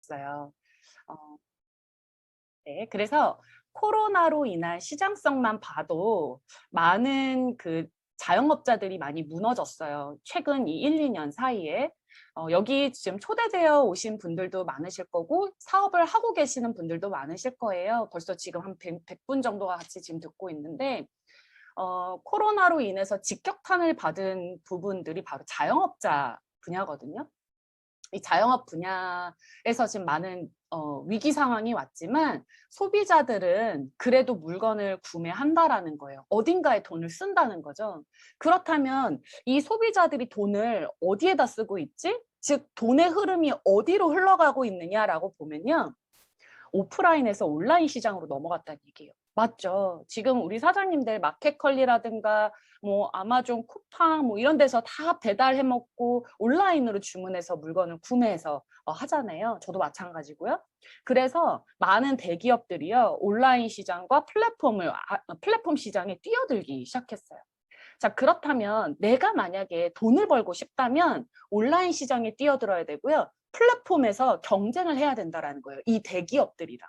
있어요. 어, 네, 그래서 코로나로 인한 시장성만 봐도 많은 그 자영업자들이 많이 무너졌어요. 최근 이 1, 2년 사이에. 여기 지금 초대되어 오신 분들도 많으실 거고 사업을 하고 계시는 분들도 많으실 거예요. 벌써 지금 한 100분 정도가 같이 지금 듣고 있는데 코로나로 인해서 직격탄을 받은 부분들이 바로 자영업자 분야거든요. 이 자영업 분야에서 지금 많은 위기 상황이 왔지만 소비자들은 그래도 물건을 구매한다라는 거예요. 어딘가에 돈을 쓴다는 거죠. 그렇다면 이 소비자들이 돈을 어디에다 쓰고 있지? 즉 돈의 흐름이 어디로 흘러가고 있느냐라고 보면요. 오프라인에서 온라인 시장으로 넘어갔다는 얘기예요. 맞죠? 지금 우리 사장님들 마켓컬리라든가 뭐 아마존 쿠팡 뭐 이런 데서 다 배달해 먹고 온라인으로 주문해서 물건을 구매해서 하잖아요. 저도 마찬가지고요. 그래서 많은 대기업들이요. 온라인 시장과 플랫폼 시장에 뛰어들기 시작했어요. 자, 그렇다면 내가 만약에 돈을 벌고 싶다면 온라인 시장에 뛰어들어야 되고요. 플랫폼에서 경쟁을 해야 된다라는 거예요. 이 대기업들이랑.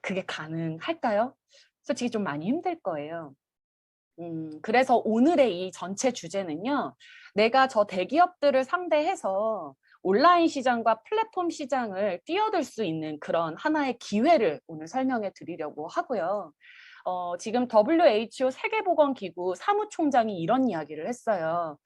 그게 가능할까요? 솔직히 좀 많이 힘들 거예요. 그래서 오늘의 이 전체 주제는요. 내가 저 대기업들을 상대해서 온라인 시장과 플랫폼 시장을 뛰어들 수 있는 그런 하나의 기회를 오늘 설명해 드리려고 하고요. 지금 WHO 세계보건기구 사무총장이 이런 이야기를 했어요.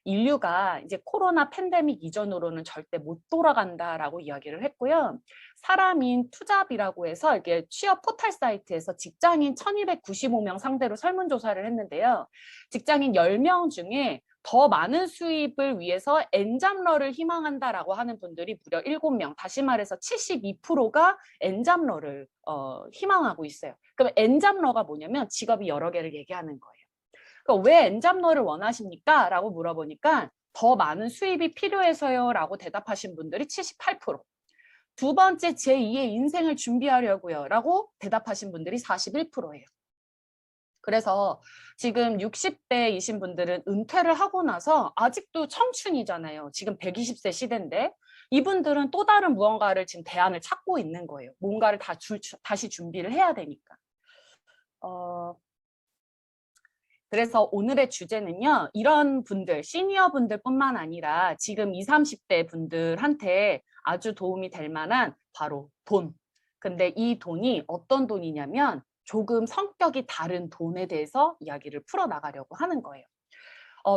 인류가 이제 코로나 팬데믹 이전으로는 절대 못 돌아간다라고 이야기를 했고요. 사람인 투잡이라고 해서 이게 취업 포털 사이트에서 직장인 1295명 상대로 설문조사를 했는데요. 직장인 10명 중에 더 많은 수입을 위해서 엔잡러를 희망한다라고 하는 분들이 무려 7명, 다시 말해서 72%가 엔잡러를 희망하고 있어요. 그럼 엔잡러가 뭐냐면 직업이 여러 개를 얘기하는 거예요. 그러니까 왜 엔잡러를 원하십니까? 라고 물어보니까 더 많은 수입이 필요해서요 라고 대답하신 분들이 78%. 두 번째 제2의 인생을 준비하려고요 라고 대답하신 분들이 41%예요. 그래서 지금 60대이신 분들은 은퇴를 하고 나서 아직도 청춘이잖아요. 지금 120세 시대인데 이분들은 또 다른 무언가를 지금 대안을 찾고 있는 거예요. 뭔가를 다시 준비를 해야 되니까. 그래서 오늘의 주제는요. 이런 분들, 시니어 분들뿐만 아니라 지금 20, 30대 분들한테 아주 도움이 될 만한 바로 돈. 근데 이 돈이 어떤 돈이냐면 조금 성격이 다른 돈에 대해서 이야기를 풀어나가려고 하는 거예요.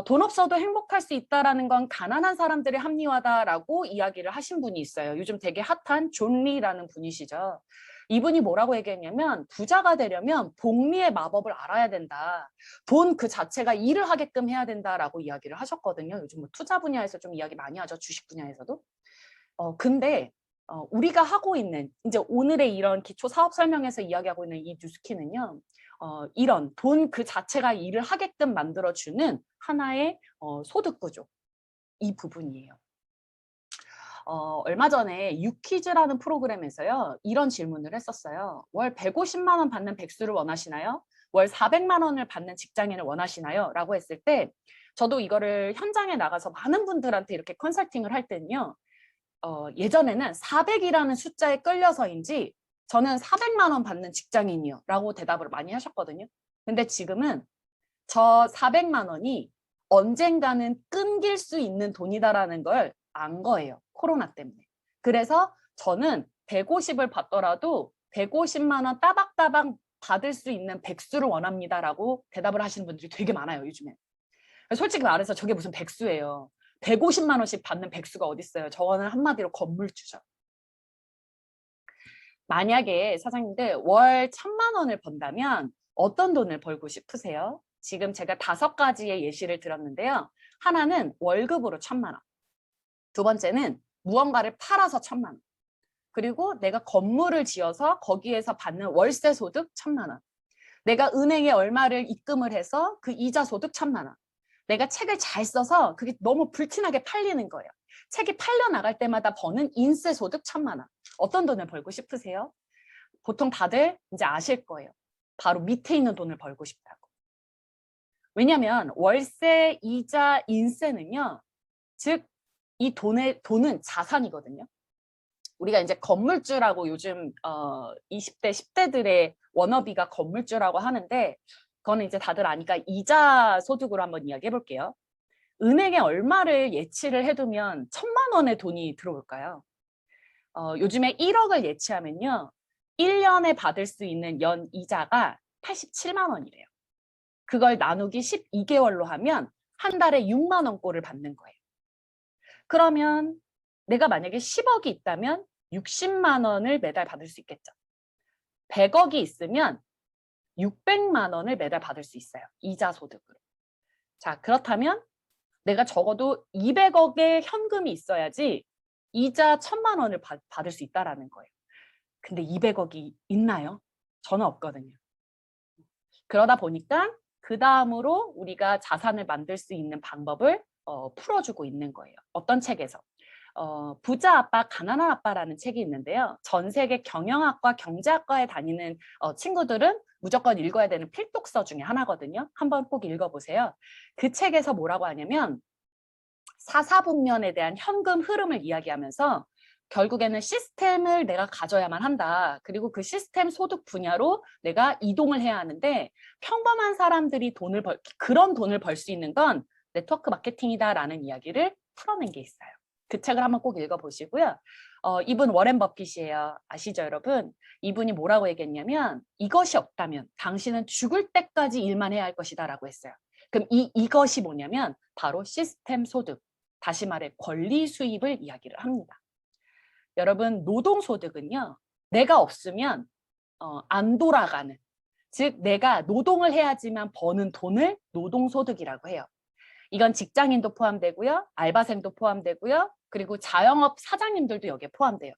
돈 없어도 행복할 수 있다라는 건 가난한 사람들의 합리화다라고 이야기를 하신 분이 있어요. 요즘 되게 핫한 존 리라는 분이시죠. 이분이 뭐라고 얘기했냐면 부자가 되려면 복리의 마법을 알아야 된다. 돈 그 자체가 일을 하게끔 해야 된다라고 이야기를 하셨거든요. 요즘 뭐 투자 분야에서 좀 이야기 많이 하죠. 주식 분야에서도. 근데 우리가 하고 있는 이제 오늘의 이런 기초 사업 설명에서 이야기하고 있는 이 뉴스키는요. 이런 돈 그 자체가 일을 하게끔 만들어주는 하나의 소득 구조 이 부분이에요. 얼마 전에 유퀴즈라는 프로그램에서요. 이런 질문을 했었어요. 월 150만 원 받는 백수를 원하시나요? 월 400만 원을 받는 직장인을 원하시나요? 라고 했을 때 저도 이거를 현장에 나가서 많은 분들한테 이렇게 컨설팅을 할 때는요. 예전에는 400이라는 숫자에 끌려서인지 저는 400만 원 받는 직장인이요 라고 대답을 많이 하셨거든요. 근데 지금은 저 400만 원이 언젠가는 끊길 수 있는 돈이다라는 걸 안 거예요. 코로나 때문에. 그래서 저는 150을 받더라도 150만 원 따박따박 받을 수 있는 백수를 원합니다라고 대답을 하시는 분들이 되게 많아요. 요즘에. 솔직히 말해서 저게 무슨 백수예요. 150만 원씩 받는 백수가 어딨어요. 저거는 한마디로 건물주죠. 만약에 사장님들 월 1,000만 원을 번다면 어떤 돈을 벌고 싶으세요? 지금 제가 5가지의 예시를 들었는데요. 하나는 월급으로 1,000만 원. 두 번째는 무언가를 팔아서 1,000만 원. 그리고 내가 건물을 지어서 거기에서 받는 월세 소득 1,000만 원. 내가 은행에 얼마를 입금을 해서 그 이자 소득 1,000만 원. 내가 책을 잘 써서 그게 너무 불티나게 팔리는 거예요. 책이 팔려 나갈 때마다 버는 인세 소득 1,000만 원. 어떤 돈을 벌고 싶으세요? 보통 다들 이제 아실 거예요. 바로 밑에 있는 돈을 벌고 싶다고. 왜냐하면 월세, 이자, 인세는요. 즉 이 돈은 자산이거든요. 우리가 이제 건물주라고 요즘 20대, 10대들의 워너비가 건물주라고 하는데 그거는 이제 다들 아니까 이자 소득으로 한번 이야기해 볼게요. 은행에 얼마를 예치를 해두면 1,000만 원의 돈이 들어올까요? 요즘에 1억을 예치하면요. 1년에 받을 수 있는 연 이자가 87만 원이래요. 그걸 나누기 12개월로 하면 한 달에 6만 원꼴을 받는 거예요. 그러면 내가 만약에 10억이 있다면 60만 원을 매달 받을 수 있겠죠. 100억이 있으면 600만 원을 매달 받을 수 있어요. 이자 소득으로. 자, 그렇다면 내가 적어도 200억의 현금이 있어야지 이자 1,000만 원을 받을 수 있다라는 거예요. 근데 200억이 있나요? 저는 없거든요. 그러다 보니까 그 다음으로 우리가 자산을 만들 수 있는 방법을 풀어주고 있는 거예요. 어떤 책에서? 부자 아빠, 가난한 아빠라는 책이 있는데요. 전 세계 경영학과, 경제학과에 다니는 친구들은 무조건 읽어야 되는 필독서 중에 하나거든요. 한번 꼭 읽어보세요. 그 책에서 뭐라고 하냐면 사사분면에 대한 현금 흐름을 이야기하면서 결국에는 시스템을 내가 가져야만 한다. 그리고 그 시스템 소득 분야로 내가 이동을 해야 하는데 평범한 사람들이 그런 돈을 벌 수 있는 건 네트워크 마케팅이다라는 이야기를 풀어낸 게 있어요. 그 책을 한번 꼭 읽어보시고요. 이분 워렌 버핏이에요. 아시죠, 여러분? 이분이 뭐라고 얘기했냐면 이것이 없다면 당신은 죽을 때까지 일만 해야 할 것이다 라고 했어요. 그럼 이것이 뭐냐면 바로 시스템 소득, 다시 말해 권리 수입을 이야기를 합니다. 여러분, 노동소득은요. 내가 없으면 안 돌아가는, 즉 내가 노동을 해야지만 버는 돈을 노동소득이라고 해요. 이건 직장인도 포함되고요. 알바생도 포함되고요. 그리고 자영업 사장님들도 여기에 포함돼요.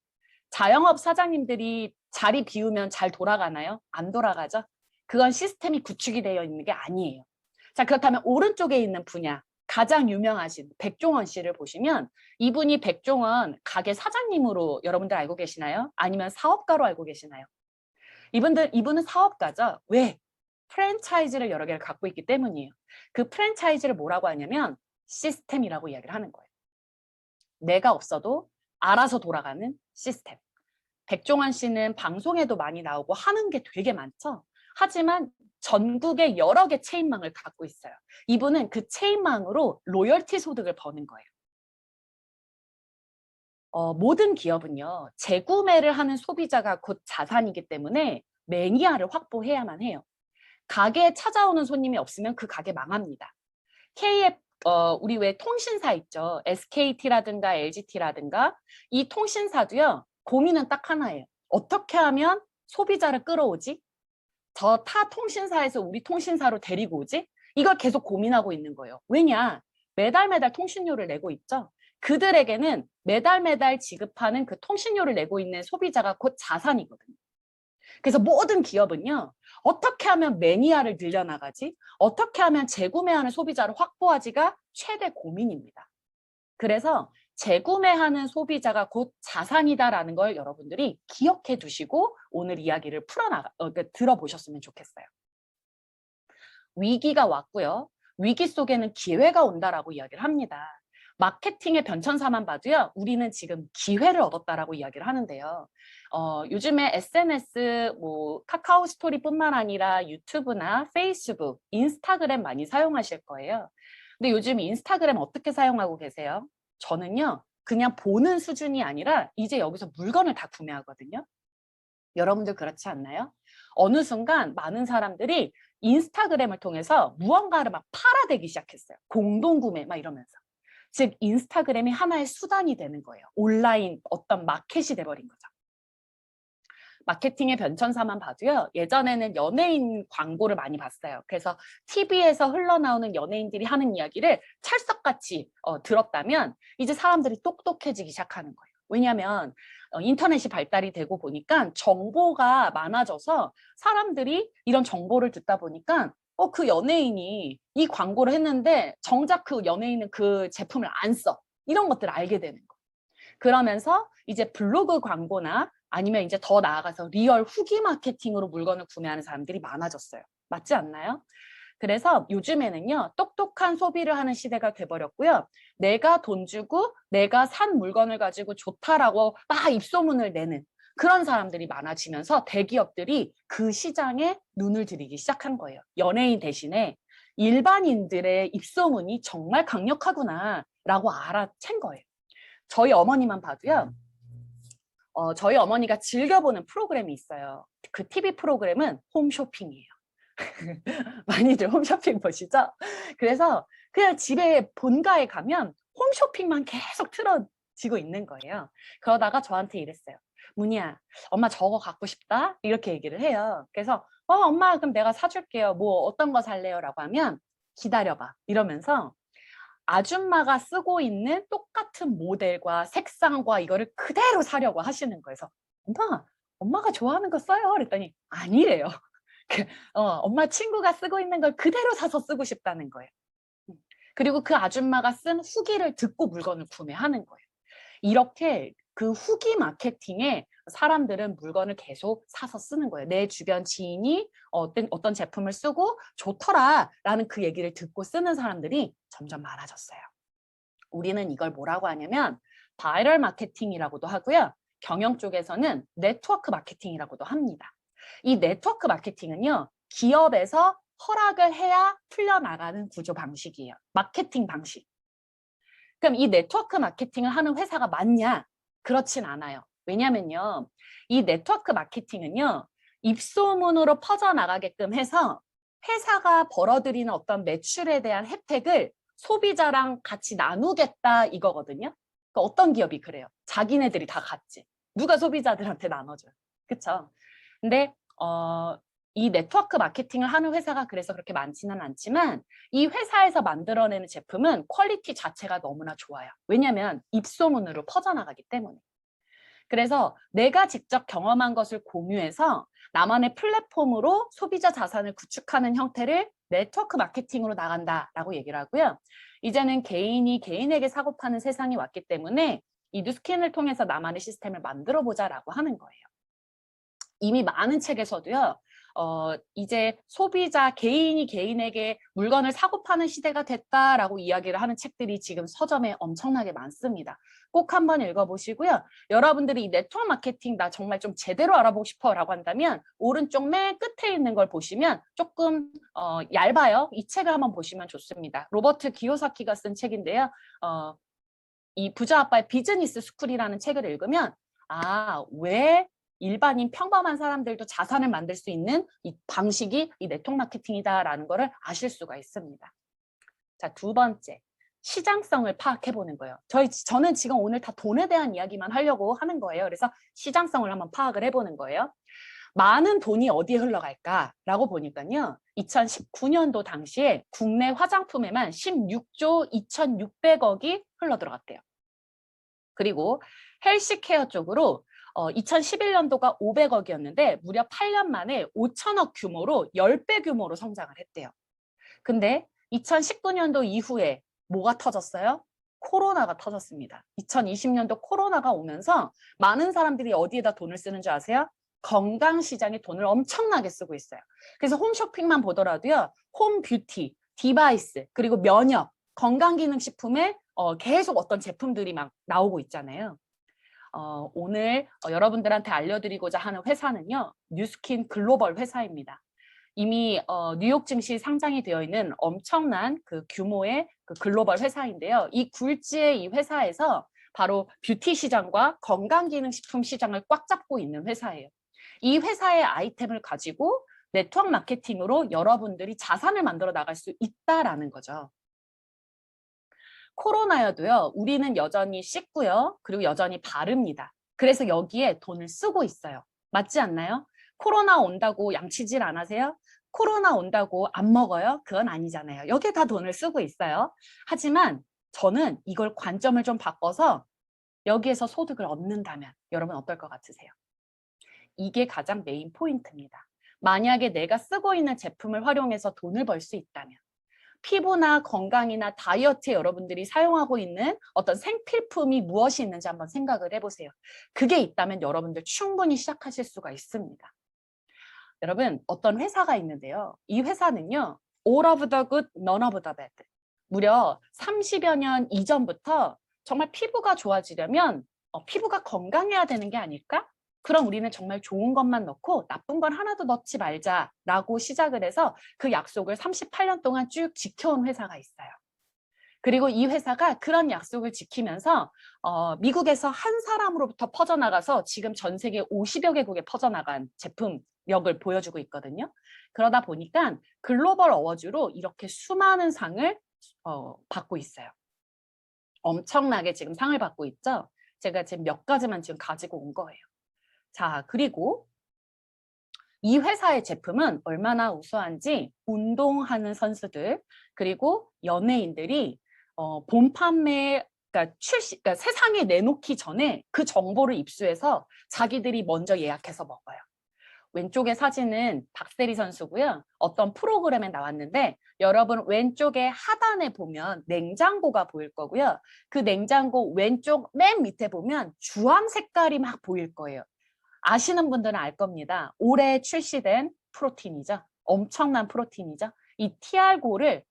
자영업 사장님들이 자리 비우면 잘 돌아가나요? 안 돌아가죠. 그건 시스템이 구축이 되어 있는 게 아니에요. 자, 그렇다면 오른쪽에 있는 분야, 가장 유명하신 백종원 씨를 보시면 이분이 백종원 가게 사장님으로 여러분들 알고 계시나요? 아니면 사업가로 알고 계시나요? 이분은 사업가죠. 왜? 프랜차이즈를 여러 개를 갖고 있기 때문이에요. 그 프랜차이즈를 뭐라고 하냐면 시스템이라고 이야기를 하는 거예요. 내가 없어도 알아서 돌아가는 시스템. 백종원 씨는 방송에도 많이 나오고 하는 게 되게 많죠. 하지만 전국에 여러 개 체인망을 갖고 있어요. 이분은 그 체인망으로 로열티 소득을 버는 거예요. 모든 기업은요. 재구매를 하는 소비자가 곧 자산이기 때문에 매니아를 확보해야만 해요. 가게에 찾아오는 손님이 없으면 그 가게 망합니다. 우리 왜 통신사 있죠. SKT라든가 LGT라든가 이 통신사도요. 고민은 딱 하나예요. 어떻게 하면 소비자를 끌어오지? 저 타 통신사에서 우리 통신사로 데리고 오지? 이걸 계속 고민하고 있는 거예요. 왜냐? 매달 통신료를 내고 있죠. 그들에게는 매달 지급하는 그 통신료를 내고 있는 소비자가 곧 자산이거든요. 그래서 모든 기업은요. 어떻게 하면 매니아를 늘려나가지? 어떻게 하면 재구매하는 소비자를 확보하지가 최대 고민입니다. 그래서 재구매하는 소비자가 곧 자산이다라는 걸 여러분들이 기억해 두시고 오늘 이야기를 들어보셨으면 좋겠어요. 위기가 왔고요. 위기 속에는 기회가 온다라고 이야기를 합니다. 마케팅의 변천사만 봐도요. 우리는 지금 기회를 얻었다라고 이야기를 하는데요. 요즘에 SNS, 카카오 스토리뿐만 아니라 유튜브나 페이스북, 인스타그램 많이 사용하실 거예요. 근데 요즘 인스타그램 어떻게 사용하고 계세요? 저는요. 그냥 보는 수준이 아니라 이제 여기서 물건을 다 구매하거든요. 여러분들 그렇지 않나요? 어느 순간 많은 사람들이 인스타그램을 통해서 무언가를 막 팔아대기 시작했어요. 공동구매 막 이러면서. 즉 인스타그램이 하나의 수단이 되는 거예요. 온라인 어떤 마켓이 돼버린 거죠. 마케팅의 변천사만 봐도요. 예전에는 연예인 광고를 많이 봤어요. 그래서 TV에서 흘러나오는 연예인들이 하는 이야기를 찰떡같이 들었다면 이제 사람들이 똑똑해지기 시작하는 거예요. 왜냐하면 인터넷이 발달이 되고 보니까 정보가 많아져서 사람들이 이런 정보를 듣다 보니까 그 연예인이 이 광고를 했는데 정작 그 연예인은 그 제품을 안 써. 이런 것들을 알게 되는 거예요. 그러면서 이제 블로그 광고나 아니면 이제 더 나아가서 리얼 후기 마케팅으로 물건을 구매하는 사람들이 많아졌어요. 맞지 않나요? 그래서 요즘에는요, 똑똑한 소비를 하는 시대가 돼버렸고요. 내가 돈 주고 내가 산 물건을 가지고 좋다라고 막 입소문을 내는 그런 사람들이 많아지면서 대기업들이 그 시장에 눈을 들이기 시작한 거예요. 연예인 대신에 일반인들의 입소문이 정말 강력하구나라고 알아챈 거예요. 저희 어머니만 봐도요. 저희 어머니가 즐겨보는 프로그램이 있어요. 그 TV 프로그램은 홈쇼핑이에요. 많이들 홈쇼핑 보시죠? 그래서 그냥 집에 본가에 가면 홈쇼핑만 계속 틀어지고 있는 거예요. 그러다가 저한테 이랬어요. 문희야, 엄마 저거 갖고 싶다? 이렇게 얘기를 해요. 그래서 엄마 그럼 내가 사줄게요. 뭐 어떤 거 살래요? 라고 하면 기다려봐. 이러면서 아줌마가 쓰고 있는 똑같은 모델과 색상과 이거를 그대로 사려고 하시는 거예요. 그래서 엄마가 좋아하는 거 써요. 그랬더니 아니래요. 엄마 친구가 쓰고 있는 걸 그대로 사서 쓰고 싶다는 거예요. 그리고 그 아줌마가 쓴 후기를 듣고 물건을 구매하는 거예요. 이렇게 그 후기 마케팅에 사람들은 물건을 계속 사서 쓰는 거예요. 내 주변 지인이 어떤 제품을 쓰고 좋더라라는 그 얘기를 듣고 쓰는 사람들이 점점 많아졌어요. 우리는 이걸 뭐라고 하냐면 바이럴 마케팅이라고도 하고요. 경영 쪽에서는 네트워크 마케팅이라고도 합니다. 이 네트워크 마케팅은요. 기업에서 허락을 해야 풀려나가는 구조 방식이에요. 마케팅 방식. 그럼 이 네트워크 마케팅을 하는 회사가 많냐? 그렇진 않아요. 왜냐면요. 이 네트워크 마케팅은요. 입소문으로 퍼져나가게끔 해서 회사가 벌어들이는 어떤 매출에 대한 혜택을 소비자랑 같이 나누겠다 이거거든요. 그러니까 어떤 기업이 그래요? 자기네들이 다 같이. 누가 소비자들한테 나눠줘요. 그쵸? 근데 이 네트워크 마케팅을 하는 회사가 그래서 그렇게 많지는 않지만 이 회사에서 만들어내는 제품은 퀄리티 자체가 너무나 좋아요. 왜냐하면 입소문으로 퍼져나가기 때문에. 그래서 내가 직접 경험한 것을 공유해서 나만의 플랫폼으로 소비자 자산을 구축하는 형태를 네트워크 마케팅으로 나간다라고 얘기를 하고요. 이제는 개인이 개인에게 사고 파는 세상이 왔기 때문에 이 뉴스킨을 통해서 나만의 시스템을 만들어 보자라고 하는 거예요. 이미 많은 책에서도요. 이제 소비자 개인이 개인에게 물건을 사고 파는 시대가 됐다라고 이야기를 하는 책들이 지금 서점에 엄청나게 많습니다. 꼭 한번 읽어보시고요. 여러분들이 이 네트워크 마케팅 나 정말 좀 제대로 알아보고 싶어 라고 한다면 오른쪽 맨 끝에 있는 걸 보시면 조금 얇아요. 이 책을 한번 보시면 좋습니다. 로버트 기요사키가 쓴 책인데요. 이 부자 아빠의 비즈니스 스쿨이라는 책을 읽으면 왜 일반인 평범한 사람들도 자산을 만들 수 있는 이 방식이 이 네트워크 마케팅이다라는 것을 아실 수가 있습니다. 자, 두 번째, 시장성을 파악해 보는 거예요. 저는 지금 오늘 다 돈에 대한 이야기만 하려고 하는 거예요. 그래서 시장성을 한번 파악을 해보는 거예요. 많은 돈이 어디에 흘러갈까라고 보니까요. 2019년도 당시에 국내 화장품에만 16조 2,600억이 흘러들어갔대요. 그리고 헬스케어 쪽으로 2011년도가 500억이었는데 무려 8년 만에 5천억 규모로 10배 규모로 성장을 했대요. 근데 2019년도 이후에 뭐가 터졌어요? 코로나가 터졌습니다. 2020년도 코로나가 오면서 많은 사람들이 어디에다 돈을 쓰는 줄 아세요? 건강시장에 돈을 엄청나게 쓰고 있어요. 그래서 홈쇼핑만 보더라도요. 홈뷰티, 디바이스, 그리고 면역, 건강기능식품에 계속 어떤 제품들이 막 나오고 있잖아요. 오늘 여러분들한테 알려드리고자 하는 회사는요. 뉴스킨 글로벌 회사입니다. 이미 뉴욕 증시 상장이 되어 있는 엄청난 그 규모의 그 글로벌 회사인데요. 이 굴지의 이 회사에서 바로 뷰티 시장과 건강기능식품 시장을 꽉 잡고 있는 회사예요. 이 회사의 아이템을 가지고 네트워크 마케팅으로 여러분들이 자산을 만들어 나갈 수 있다라는 거죠. 코로나여도요. 우리는 여전히 씻고요. 그리고 여전히 바릅니다. 그래서 여기에 돈을 쓰고 있어요. 맞지 않나요? 코로나 온다고 양치질 안 하세요? 코로나 온다고 안 먹어요? 그건 아니잖아요. 여기에 다 돈을 쓰고 있어요. 하지만 저는 이걸 관점을 좀 바꿔서 여기에서 소득을 얻는다면 여러분 어떨 것 같으세요? 이게 가장 메인 포인트입니다. 만약에 내가 쓰고 있는 제품을 활용해서 돈을 벌 수 있다면 피부나 건강이나 다이어트에 여러분들이 사용하고 있는 어떤 생필품이 무엇이 있는지 한번 생각을 해보세요. 그게 있다면 여러분들 충분히 시작하실 수가 있습니다. 여러분 어떤 회사가 있는데요. 이 회사는요. all of the good, none of the bad. 무려 30여 년 이전부터 정말 피부가 좋아지려면 피부가 건강해야 되는 게 아닐까? 그럼 우리는 정말 좋은 것만 넣고 나쁜 건 하나도 넣지 말자라고 시작을 해서 그 약속을 38년 동안 쭉 지켜온 회사가 있어요. 그리고 이 회사가 그런 약속을 지키면서 미국에서 한 사람으로부터 퍼져나가서 지금 전 세계 50여 개국에 퍼져나간 제품력을 보여주고 있거든요. 그러다 보니까 글로벌 어워즈로 이렇게 수많은 상을 받고 있어요. 엄청나게 지금 상을 받고 있죠. 제가 지금 몇 가지만 지금 가지고 온 거예요. 자, 그리고 이 회사의 제품은 얼마나 우수한지 운동하는 선수들 그리고 연예인들이 본 판매 그러니까 그러니까 세상에 내놓기 전에 그 정보를 입수해서 자기들이 먼저 예약해서 먹어요. 왼쪽의 사진은 박세리 선수고요. 어떤 프로그램에 나왔는데 여러분 왼쪽에 하단에 보면 냉장고가 보일 거고요. 그 냉장고 왼쪽 맨 밑에 보면 주황 색깔이 막 보일 거예요. 아시는 분들은 알 겁니다. 올해 출시된 프로틴이죠. 엄청난 프로틴이죠. 이 TR고를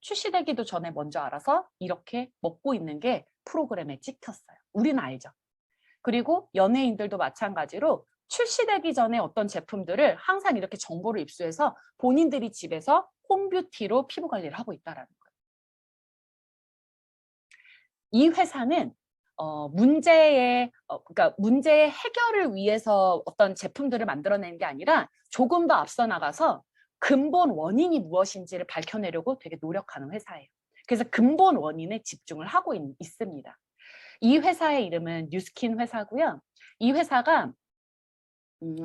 출시되기도 전에 먼저 알아서 이렇게 먹고 있는 게 프로그램에 찍혔어요. 우리는 알죠. 그리고 연예인들도 마찬가지로 출시되기 전에 어떤 제품들을 항상 이렇게 정보를 입수해서 본인들이 집에서 홈뷰티로 피부 관리를 하고 있다는 거예요. 이 회사는 그러니까 문제의 해결을 위해서 어떤 제품들을 만들어내는 게 아니라 조금 더 앞서 나가서 근본 원인이 무엇인지를 밝혀내려고 되게 노력하는 회사예요. 그래서 근본 원인에 집중을 하고 있습니다. 이 회사의 이름은 뉴스킨 회사고요. 이 회사가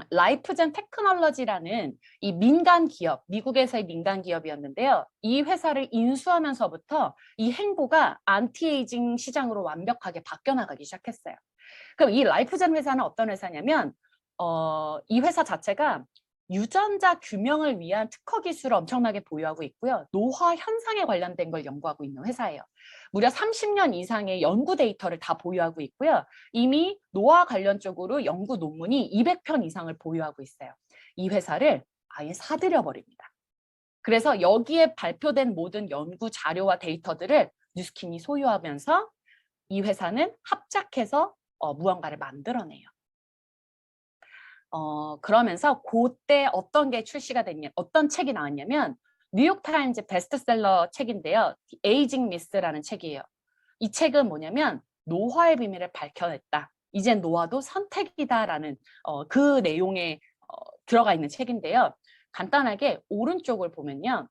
라이프젠 테크놀로지라는 이 민간 기업, 미국에서의 민간 기업이었는데요. 이 회사를 인수하면서부터 이 행보가 안티에이징 시장으로 완벽하게 바뀌어 나가기 시작했어요. 그럼 이 라이프젠 회사는 어떤 회사냐면 이 회사 자체가 유전자 규명을 위한 특허 기술을 엄청나게 보유하고 있고요. 노화 현상에 관련된 걸 연구하고 있는 회사예요. 무려 30년 이상의 연구 데이터를 다 보유하고 있고요. 이미 노화 관련 쪽으로 연구 논문이 200편 이상을 보유하고 있어요. 이 회사를 아예 사들여 버립니다. 그래서 여기에 발표된 모든 연구 자료와 데이터들을 뉴스킨이 소유하면서 이 회사는 합작해서 무언가를 만들어내요. 그러면서 그때 어떤 게 출시가 됐냐, 어떤 책이 나왔냐면 뉴욕타임즈 베스트셀러 책인데요. 에이징 미스라는 책이에요. 이 책은 뭐냐면 노화의 비밀을 밝혀냈다. 이젠 노화도 선택이다라는 그 내용에 들어가 있는 책인데요. 간단하게 오른쪽을 보면요.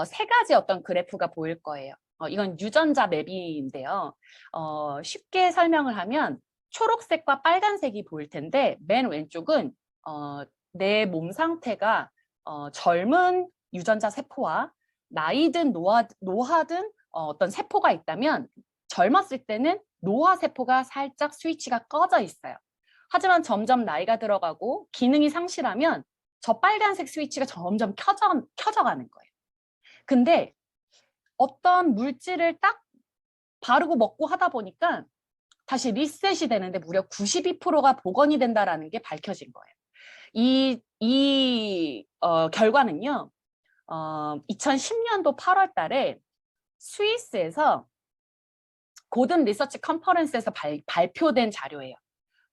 세 가지 어떤 그래프가 보일 거예요. 이건 유전자 맵인데요. 쉽게 설명을 하면 초록색과 빨간색이 보일 텐데 맨 왼쪽은 내 몸 상태가 젊은 유전자 세포와 나이든 노화든 어떤 세포가 있다면 젊었을 때는 노화 세포가 살짝 스위치가 꺼져 있어요. 하지만 점점 나이가 들어가고 기능이 상실하면 저 빨간색 스위치가 점점 켜져가는 거예요. 근데 어떤 물질을 딱 바르고 먹고 하다 보니까 다시 리셋이 되는데 무려 92%가 복원이 된다라는 게 밝혀진 거예요. 이 결과는요. 2010년도 8월 달에 스위스에서 고든 리서치 컨퍼런스에서 발표된 자료예요.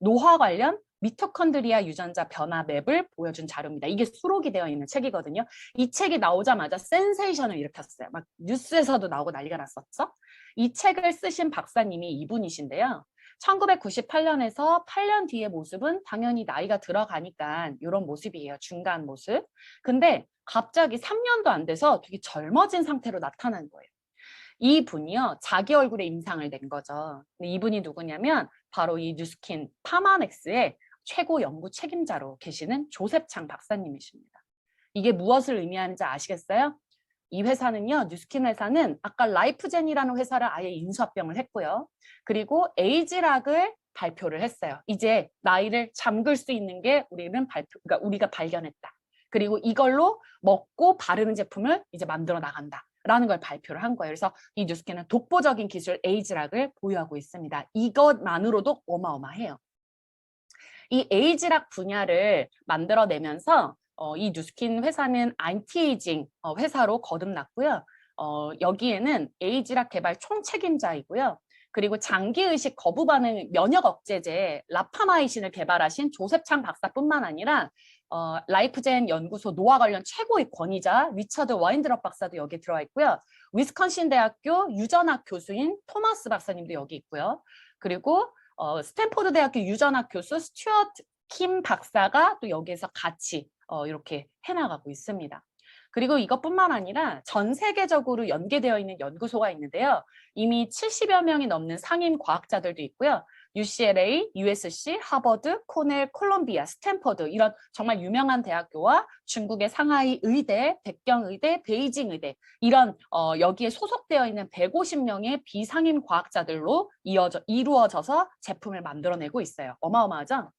노화 관련 미토콘드리아 유전자 변화 맵을 보여준 자료입니다. 이게 수록이 되어 있는 책이거든요. 이 책이 나오자마자 센세이션을 일으켰어요. 막 뉴스에서도 나오고 난리가 났었죠. 이 책을 쓰신 박사님이 이분이신데요. 1998년에서 8년 뒤의 모습은 당연히 나이가 들어가니까 이런 모습이에요. 중간 모습. 근데 갑자기 3년도 안 돼서 되게 젊어진 상태로 나타난 거예요. 이분이요. 자기 얼굴에 임상을 낸 거죠. 근데 이분이 누구냐면 바로 이 뉴스킨 파마넥스의 최고 연구 책임자로 계시는 조셉 장 박사님이십니다. 이게 무엇을 의미하는지 아시겠어요? 이 회사는요. 뉴스킨 회사는 아까 라이프젠이라는 회사를 아예 인수합병을 했고요. 그리고 에이지락을 발표를 했어요. 이제 나이를 잠글 수 있는 게 그러니까 우리가 발견했다. 그리고 이걸로 먹고 바르는 제품을 이제 만들어 나간다. 라는 걸 발표를 한 거예요. 그래서 이 뉴스킨은 독보적인 기술 에이지락을 보유하고 있습니다. 이것만으로도 어마어마해요. 이 에이지락 분야를 만들어내면서 이 뉴스킨 회사는 안티에이징 회사로 거듭났고요. 여기에는 에이지락 개발 총책임자이고요. 그리고 장기의식 거부 반응 면역 억제제 라파마이신을 개발하신 조셉창 박사뿐만 아니라 라이프젠 연구소 노화 관련 최고의 권위자 리처드 와인드럽 박사도 여기 들어와 있고요. 위스콘신 대학교 유전학 교수인 토마스 박사님도 여기 있고요. 그리고 스탠포드 대학교 유전학 교수 스튜어트 킴 박사가 또 여기에서 같이 이렇게 해나가고 있습니다. 그리고 이것뿐만 아니라 전 세계적으로 연계되어 있는 연구소가 있는데요. 이미 70여 명이 넘는 상임 과학자들도 있고요. UCLA, USC, 하버드, 코넬, 콜롬비아, 스탠퍼드 이런 정말 유명한 대학교와 중국의 상하이 의대, 백경의대, 베이징 의대 이런 여기에 소속되어 있는 150명의 비상임 과학자들로 이루어져서 제품을 만들어내고 있어요. 어마어마하죠?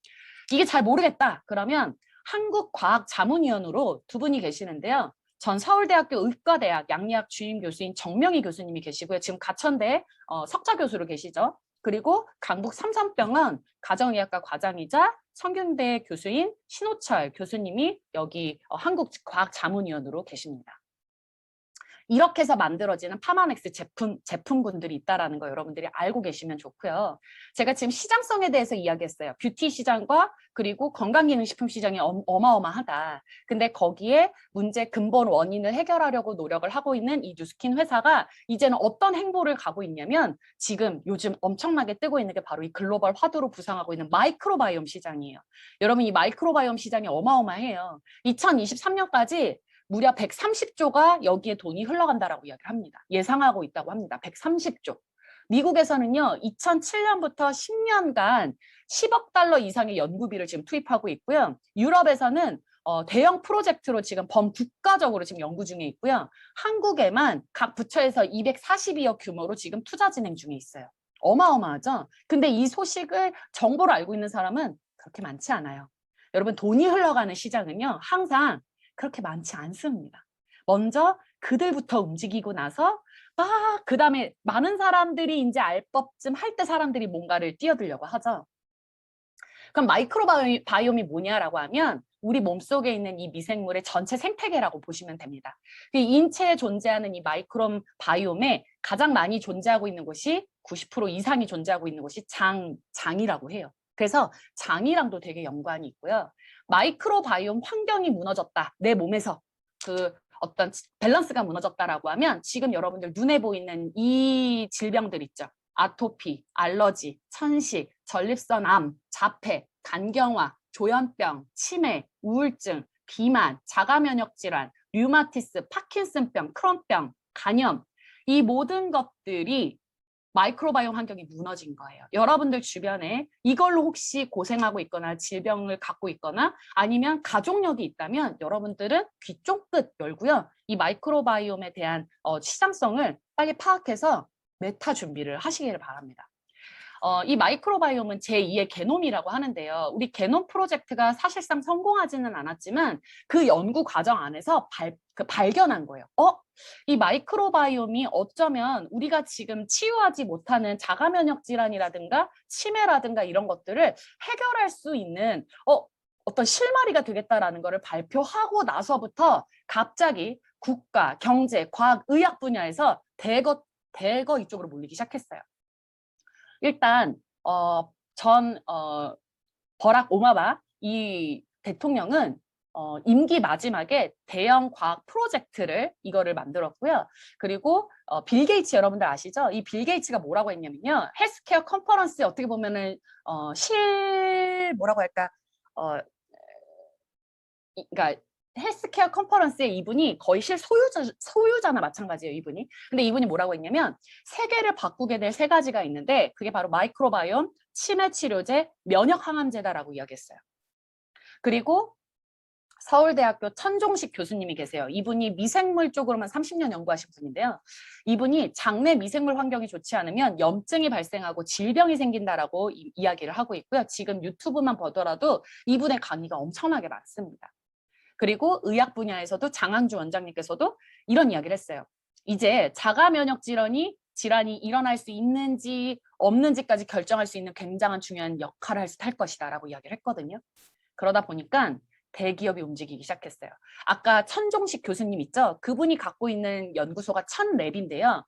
이게 잘 모르겠다. 그러면 한국과학자문위원으로 두 분이 계시는데요. 전 서울대학교 의과대학 양리학 주임 교수인 정명희 교수님이 계시고요. 지금 가천대 석좌 교수로 계시죠. 그리고 강북 삼성병원 가정의학과 과장이자 성균대 교수인 신호철 교수님이 여기 한국과학자문위원으로 계십니다. 이렇게 해서 만들어지는 파마넥스 제품군들이 있다는 거 여러분들이 알고 계시면 좋고요. 제가 지금 시장성에 대해서 이야기했어요. 뷰티 시장과 그리고 건강기능식품 시장이 어마어마하다. 근데 거기에 문제 근본 원인을 해결하려고 노력을 하고 있는 이 뉴스킨 회사가 이제는 어떤 행보를 가고 있냐면 지금 요즘 엄청나게 뜨고 있는 게 바로 이 글로벌 화두로 부상하고 있는 마이크로바이옴 시장이에요. 여러분 이 마이크로바이옴 시장이 어마어마해요. 2023년까지 무려 130조가 여기에 돈이 흘러간다라고 이야기를 합니다. 예상하고 있다고 합니다. 130조. 미국에서는요, 2007년부터 10년간 10억 달러 이상의 연구비를 지금 투입하고 있고요. 유럽에서는 대형 프로젝트로 지금 범국가적으로 지금 연구 중에 있고요. 한국에만 각 부처에서 242억 규모로 지금 투자 진행 중에 있어요. 어마어마하죠? 근데 이 소식을 정보를 알고 있는 사람은 그렇게 많지 않아요. 여러분 돈이 흘러가는 시장은요, 항상 그렇게 많지 않습니다. 먼저 그들부터 움직이고 나서 그 다음에 많은 사람들이 이제 알 법쯤 할 때 사람들이 뭔가를 뛰어들려고 하죠. 그럼 마이크로바이옴이 뭐냐라고 하면 우리 몸속에 있는 이 미생물의 전체 생태계라고 보시면 됩니다. 인체에 존재하는 이 마이크로바이옴에 가장 많이 존재하고 있는 곳이 90% 이상이 존재하고 있는 곳이 장이라고 해요. 그래서 장이랑도 되게 연관이 있고요. 마이크로바이옴 환경이 무너졌다. 내 몸에서 어떤 밸런스가 무너졌다라고 하면 지금 여러분들 눈에 보이는 이 질병들 있죠. 아토피, 알러지, 천식, 전립선암, 자폐, 간경화, 조현병, 치매, 우울증, 비만, 자가면역질환, 류마티스, 파킨슨병, 크론병, 간염 이 모든 것들이 마이크로바이옴 환경이 무너진 거예요. 여러분들 주변에 이걸로 혹시 고생하고 있거나 질병을 갖고 있거나 아니면 가족력이 있다면 여러분들은 귀 쫑긋 열고요. 이 마이크로바이옴에 대한 시장성을 빨리 파악해서 메타 준비를 하시기를 바랍니다. 이 마이크로바이옴은 제2의 게놈이라고 하는데요. 우리 게놈 프로젝트가 사실상 성공하지는 않았지만 그 연구 과정 안에서 발견한 거예요. 이 마이크로바이옴이 어쩌면 우리가 지금 치유하지 못하는 자가면역 질환이라든가 치매라든가 이런 것들을 해결할 수 있는 어떤 실마리가 되겠다라는 것을 발표하고 나서부터 갑자기 국가, 경제, 과학, 의학 분야에서 대거 이쪽으로 몰리기 시작했어요. 일단 버락 오바마 이 대통령은 임기 마지막에 대형 과학 프로젝트를 이거를 만들었고요. 그리고 빌 게이츠 여러분들 아시죠? 이 빌 게이츠가 뭐라고 했냐면요. 헬스케어 컨퍼런스에 어떻게 보면은 뭐라고 할까? 그러니까 헬스케어 컨퍼런스에 이분이 거의 소유자나 마찬가지예요, 이분이. 근데 이분이 뭐라고 했냐면 세계를 바꾸게 될 3가지가 있는데 그게 바로 마이크로바이옴, 치매 치료제, 면역 항암제다라고 이야기했어요. 그리고 서울대학교 천종식 교수님이 계세요. 이분이 미생물 쪽으로만 30년 연구하신 분인데요. 이분이 장내 미생물 환경이 좋지 않으면 염증이 발생하고 질병이 생긴다라고 이야기를 하고 있고요. 지금 유튜브만 보더라도 이분의 강의가 엄청나게 많습니다. 그리고 의학 분야에서도 장항주 원장님께서도 이런 이야기를 했어요. 이제 자가면역 질환이 일어날 수 있는지 없는지까지 결정할 수 있는 굉장한 중요한 역할을 할 것이다 라고 이야기를 했거든요. 그러다 보니까 대기업이 움직이기 시작했어요. 아까 천종식 교수님 있죠? 그분이 갖고 있는 연구소가 천랩인데요.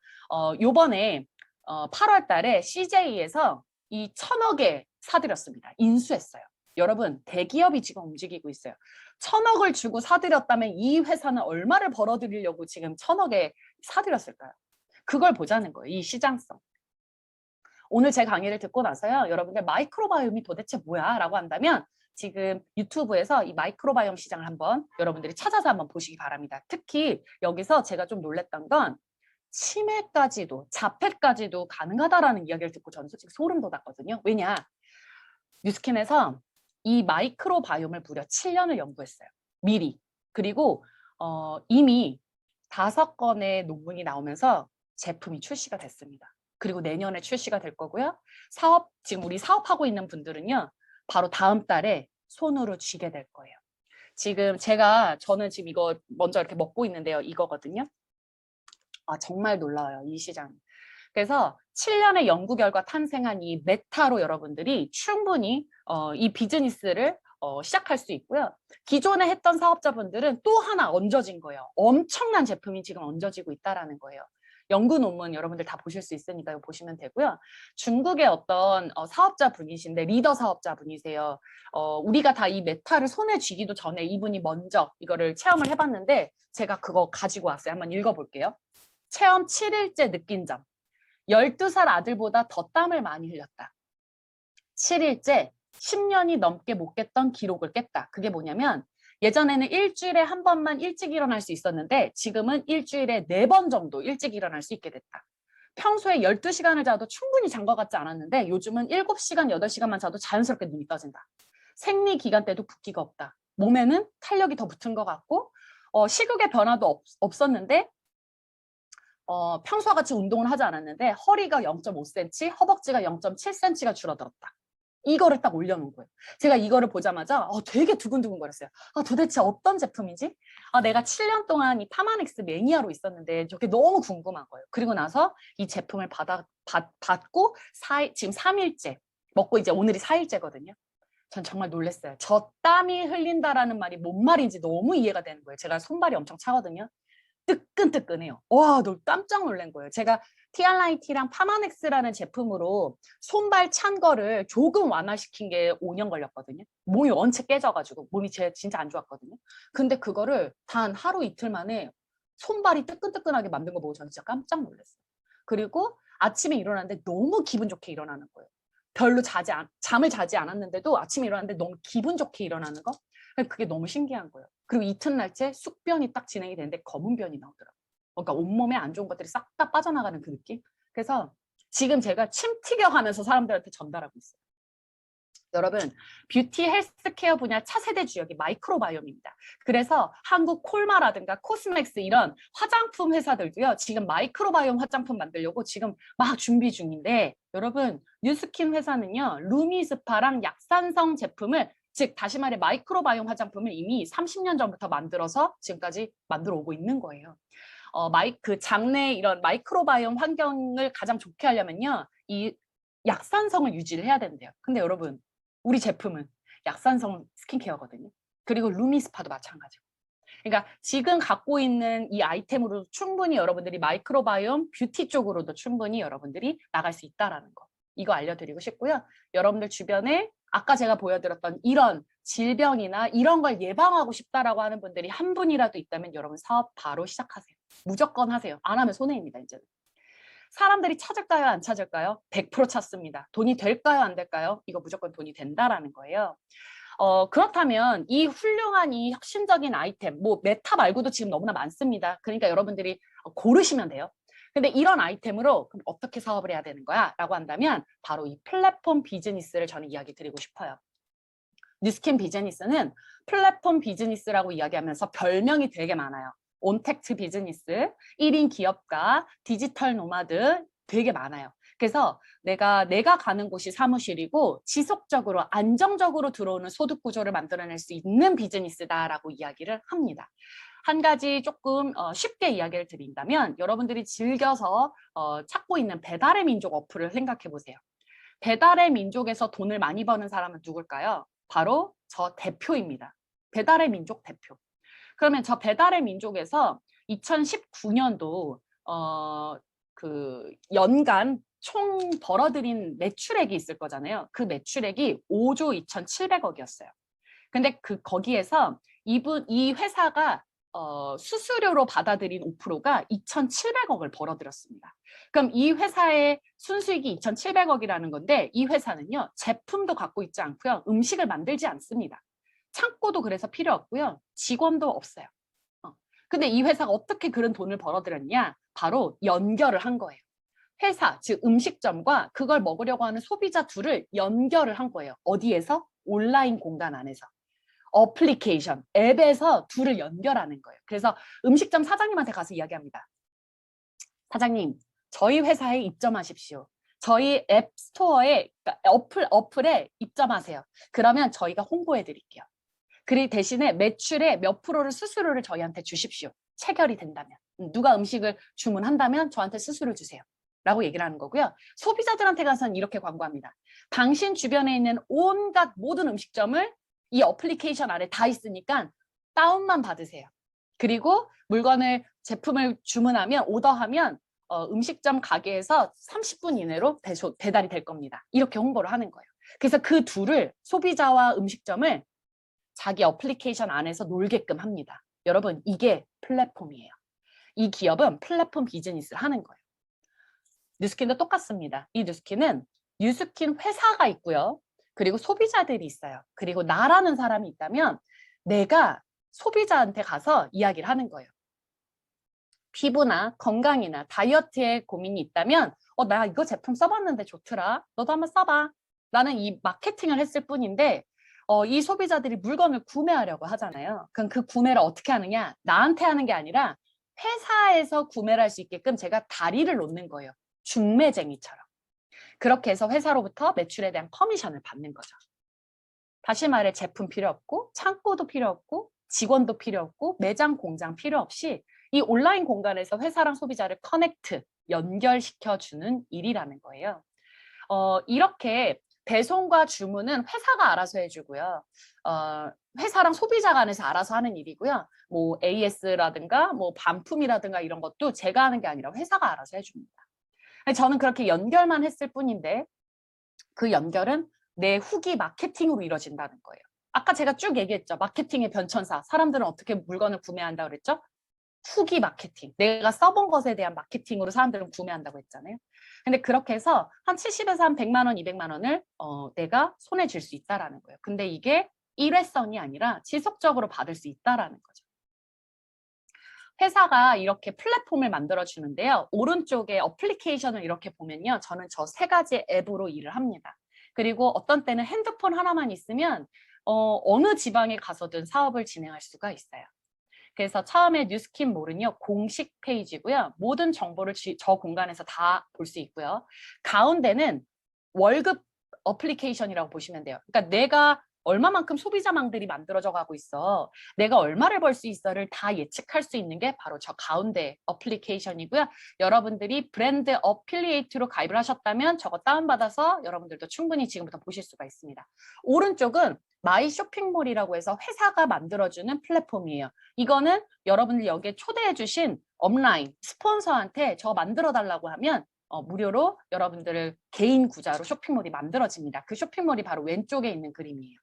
요번에 8월 달에 CJ에서 이 1,000억에 사들였습니다. 인수했어요. 여러분, 대기업이 지금 움직이고 있어요. 1,000억을 주고 사들였다면 이 회사는 얼마를 벌어들이려고 지금 1,000억에 사들였을까요? 그걸 보자는 거예요. 이 시장성. 오늘 제 강의를 듣고 나서요. 여러분들 마이크로바이옴이 도대체 뭐야? 라고 한다면 지금 유튜브에서 이 마이크로바이옴 시장을 한번 여러분들이 찾아서 한번 보시기 바랍니다. 특히 여기서 제가 좀 놀랬던 건 치매까지도 자폐까지도 가능하다라는 이야기를 듣고 저는 솔직히 소름 돋았거든요. 왜냐? 뉴스킨에서 이 마이크로바이옴을 무려 7년을 연구했어요. 미리. 그리고 이미 5건의 논문이 나오면서 제품이 출시가 됐습니다. 그리고 내년에 출시가 될 거고요. 지금 우리 사업하고 있는 분들은요. 바로 다음 달에 손으로 쥐게 될 거예요. 저는 지금 이거 먼저 이렇게 먹고 있는데요. 이거거든요. 정말 놀라워요. 이 시장. 그래서 7년의 연구 결과 탄생한 이 메타로 여러분들이 충분히 이 비즈니스를 시작할 수 있고요. 기존에 했던 사업자분들은 또 하나 얹어진 거예요. 엄청난 제품이 지금 얹어지고 있다라는 거예요. 연구 논문 여러분들 다 보실 수 있으니까 이거 보시면 되고요. 중국의 어떤 사업자분이신데 리더 사업자분이세요. 우리가 다 이 메타를 손에 쥐기도 전에 이분이 먼저 이거를 체험을 해봤는데 제가 그거 가지고 왔어요. 한번 읽어볼게요. 체험 7일째 느낀 점. 12살 아들보다 더 땀을 많이 흘렸다. 7일째 10년이 넘게 못 깼던 기록을 깼다. 그게 뭐냐면 예전에는 일주일에 한 번만 일찍 일어날 수 있었는데 지금은 일주일에 4번 정도 일찍 일어날 수 있게 됐다. 평소에 12시간을 자도 충분히 잔 것 같지 않았는데 요즘은 7시간, 8시간만 자도 자연스럽게 눈이 떠진다. 생리 기간 때도 붓기가 없다. 몸에는 탄력이 더 붙은 것 같고 식욕의 변화도 없었는데 평소와 같이 운동을 하지 않았는데 허리가 0.5cm, 허벅지가 0.7cm가 줄어들었다. 이거를 딱 올려놓은 거예요. 제가 이거를 보자마자 되게 두근두근 거렸어요. 도대체 어떤 제품이지? 내가 7년 동안 이 파마넥스 매니아로 있었는데 저게 너무 궁금한 거예요. 그리고 나서 이 제품을 받고 지금 3일째 먹고 이제 오늘이 4일째거든요. 전 정말 놀랐어요. 저 땀이 흘린다라는 말이 뭔 말인지 너무 이해가 되는 거예요. 제가 손발이 엄청 차거든요. 뜨끈뜨끈해요. 와, 너 깜짝 놀란 거예요. 제가 티알라이티랑 파마넥스라는 제품으로 손발 찬 거를 조금 완화시킨 게 5년 걸렸거든요. 몸이 원체 깨져가지고 몸이 진짜 안 좋았거든요. 근데 그거를 단 하루 이틀 만에 손발이 뜨끈뜨끈하게 만든 거 보고 저는 진짜 깜짝 놀랐어요. 그리고 아침에 일어났는데 너무 기분 좋게 일어나는 거예요. 별로 잠을 자지 않았는데도 아침에 일어났는데 너무 기분 좋게 일어나는 거? 그게 너무 신기한 거예요. 그리고 이튿날째 숙변이 딱 진행이 되는데 검은 변이 나오더라고요. 그러니까 온몸에 안 좋은 것들이 싹 다 빠져나가는 그 느낌? 그래서 지금 제가 침 튀겨가면서 사람들한테 전달하고 있어요. 여러분, 뷰티 헬스케어 분야 차세대 주역이 마이크로바이옴입니다. 그래서 한국 콜마라든가 코스맥스 이런 화장품 회사들도요. 지금 마이크로바이옴 화장품 만들려고 지금 막 준비 중인데 여러분, 뉴스킨 회사는요. 루미스파랑 약산성 제품을 즉 다시 말해 마이크로바이옴 화장품을 이미 30년 전부터 만들어서 지금까지 만들어 오고 있는 거예요. 장내 이런 마이크로바이옴 환경을 가장 좋게 하려면요. 이 약산성을 유지를 해야 된대요. 근데 여러분 우리 제품은 약산성 스킨케어거든요. 그리고 루미스파도 마찬가지고. 그러니까 지금 갖고 있는 이 아이템으로 충분히 여러분들이 마이크로바이옴 뷰티 쪽으로도 충분히 여러분들이 나갈 수 있다는 거. 이거 알려드리고 싶고요. 여러분들 주변에 아까 제가 보여드렸던 이런 질병이나 이런 걸 예방하고 싶다라고 하는 분들이 한 분이라도 있다면 여러분 사업 바로 시작하세요. 무조건 하세요. 안 하면 손해입니다. 이제는. 사람들이 찾을까요? 안 찾을까요? 100% 찾습니다. 돈이 될까요? 안 될까요? 이거 무조건 돈이 된다라는 거예요. 그렇다면 이 훌륭한 이 혁신적인 아이템, 뭐 메타 말고도 지금 너무나 많습니다. 그러니까 여러분들이 고르시면 돼요. 근데 이런 아이템으로 그럼 어떻게 사업을 해야 되는 거야? 라고 한다면 바로 이 플랫폼 비즈니스를 저는 이야기 드리고 싶어요. 뉴스킨 비즈니스는 플랫폼 비즈니스라고 이야기하면서 별명이 되게 많아요. 온택트 비즈니스, 1인 기업가, 디지털 노마드 되게 많아요. 그래서 내가 가는 곳이 사무실이고 지속적으로 안정적으로 들어오는 소득 구조를 만들어낼 수 있는 비즈니스다라고 이야기를 합니다. 한 가지 조금 쉽게 이야기를 드린다면 여러분들이 즐겨서 찾고 있는 배달의 민족 어플을 생각해 보세요. 배달의 민족에서 돈을 많이 버는 사람은 누굴까요? 바로 저 대표입니다. 배달의 민족 대표. 그러면 저 배달의 민족에서 2019년도 그 연간 총 벌어들인 매출액이 있을 거잖아요. 그 매출액이 5조 2,700억이었어요. 근데 거기에서 이 회사가 수수료로 받아들인 5%가 2,700억을 벌어들였습니다. 그럼 이 회사의 순수익이 2,700억이라는 건데 이 회사는요, 제품도 갖고 있지 않고요, 음식을 만들지 않습니다. 창고도 그래서 필요 없고요, 직원도 없어요. 근데 이 회사가 어떻게 그런 돈을 벌어들였냐? 바로 연결을 한 거예요. 회사, 즉 음식점과 그걸 먹으려고 하는 소비자 둘을 연결을 한 거예요. 어디에서? 온라인 공간 안에서. 어플리케이션, 앱에서 둘을 연결하는 거예요. 그래서 음식점 사장님한테 가서 이야기합니다. 사장님, 저희 회사에 입점하십시오. 저희 앱 스토어에, 그러니까 어플에 입점하세요. 그러면 저희가 홍보해 드릴게요. 그리고 대신에 매출의 몇 프로를 수수료를 저희한테 주십시오. 체결이 된다면. 누가 음식을 주문한다면 저한테 수수료 주세요. 라고 얘기를 하는 거고요. 소비자들한테 가서는 이렇게 광고합니다. 당신 주변에 있는 온갖 모든 음식점을 이 어플리케이션 안에 다 있으니까 다운만 받으세요. 그리고 제품을 주문하면, 오더하면 음식점 가게에서 30분 이내로 배달이 될 겁니다. 이렇게 홍보를 하는 거예요. 그래서 그 둘을, 소비자와 음식점을 자기 어플리케이션 안에서 놀게끔 합니다. 여러분, 이게 플랫폼이에요. 이 기업은 플랫폼 비즈니스를 하는 거예요. 뉴스킨도 똑같습니다. 이 뉴스킨은 뉴스킨 회사가 있고요. 그리고 소비자들이 있어요. 그리고 나라는 사람이 있다면 내가 소비자한테 가서 이야기를 하는 거예요. 피부나 건강이나 다이어트에 고민이 있다면 나 이거 제품 써봤는데 좋더라. 너도 한번 써봐. 나는 이 마케팅을 했을 뿐인데 이 소비자들이 물건을 구매하려고 하잖아요. 그럼 그 구매를 어떻게 하느냐? 나한테 하는 게 아니라 회사에서 구매를 할 수 있게끔 제가 다리를 놓는 거예요. 중매쟁이처럼. 그렇게 해서 회사로부터 매출에 대한 커미션을 받는 거죠. 다시 말해 제품 필요 없고 창고도 필요 없고 직원도 필요 없고 매장 공장 필요 없이 이 온라인 공간에서 회사랑 소비자를 커넥트, 연결시켜주는 일이라는 거예요. 이렇게 배송과 주문은 회사가 알아서 해주고요. 회사랑 소비자 간에서 알아서 하는 일이고요. 뭐 AS라든가 뭐 반품이라든가 이런 것도 제가 하는 게 아니라 회사가 알아서 해줍니다. 저는 그렇게 연결만 했을 뿐인데 그 연결은 내 후기 마케팅으로 이루어진다는 거예요. 아까 제가 쭉 얘기했죠. 마케팅의 변천사. 사람들은 어떻게 물건을 구매한다고 그랬죠? 후기 마케팅. 내가 써본 것에 대한 마케팅으로 사람들은 구매한다고 했잖아요. 근데 그렇게 해서 한 70에서 한 100만 원, 200만 원을 내가 손에 쥘 수 있다라는 거예요. 근데 이게 일회성이 아니라 지속적으로 받을 수 있다라는 거죠. 회사가 이렇게 플랫폼을 만들어 주는데요. 오른쪽에 어플리케이션을 이렇게 보면요. 저는 저 3가지 앱으로 일을 합니다. 그리고 어떤 때는 핸드폰 하나만 있으면 어느 지방에 가서든 사업을 진행할 수가 있어요. 그래서 처음에 뉴스킨 몰은요, 공식 페이지고요. 모든 정보를 저 공간에서 다 볼 수 있고요. 가운데는 월급 어플리케이션이라고 보시면 돼요. 그러니까 내가 얼마만큼 소비자망들이 만들어져 가고 있어, 내가 얼마를 벌 수 있어를 다 예측할 수 있는 게 바로 저 가운데 어플리케이션이고요. 여러분들이 브랜드 어필리에이트로 가입을 하셨다면 저거 다운받아서 여러분들도 충분히 지금부터 보실 수가 있습니다. 오른쪽은 마이 쇼핑몰이라고 해서 회사가 만들어주는 플랫폼이에요. 이거는 여러분들 여기에 초대해 주신 업라인 스폰서한테 저 만들어 달라고 하면 무료로 여러분들을 개인 구자로 쇼핑몰이 만들어집니다. 그 쇼핑몰이 바로 왼쪽에 있는 그림이에요.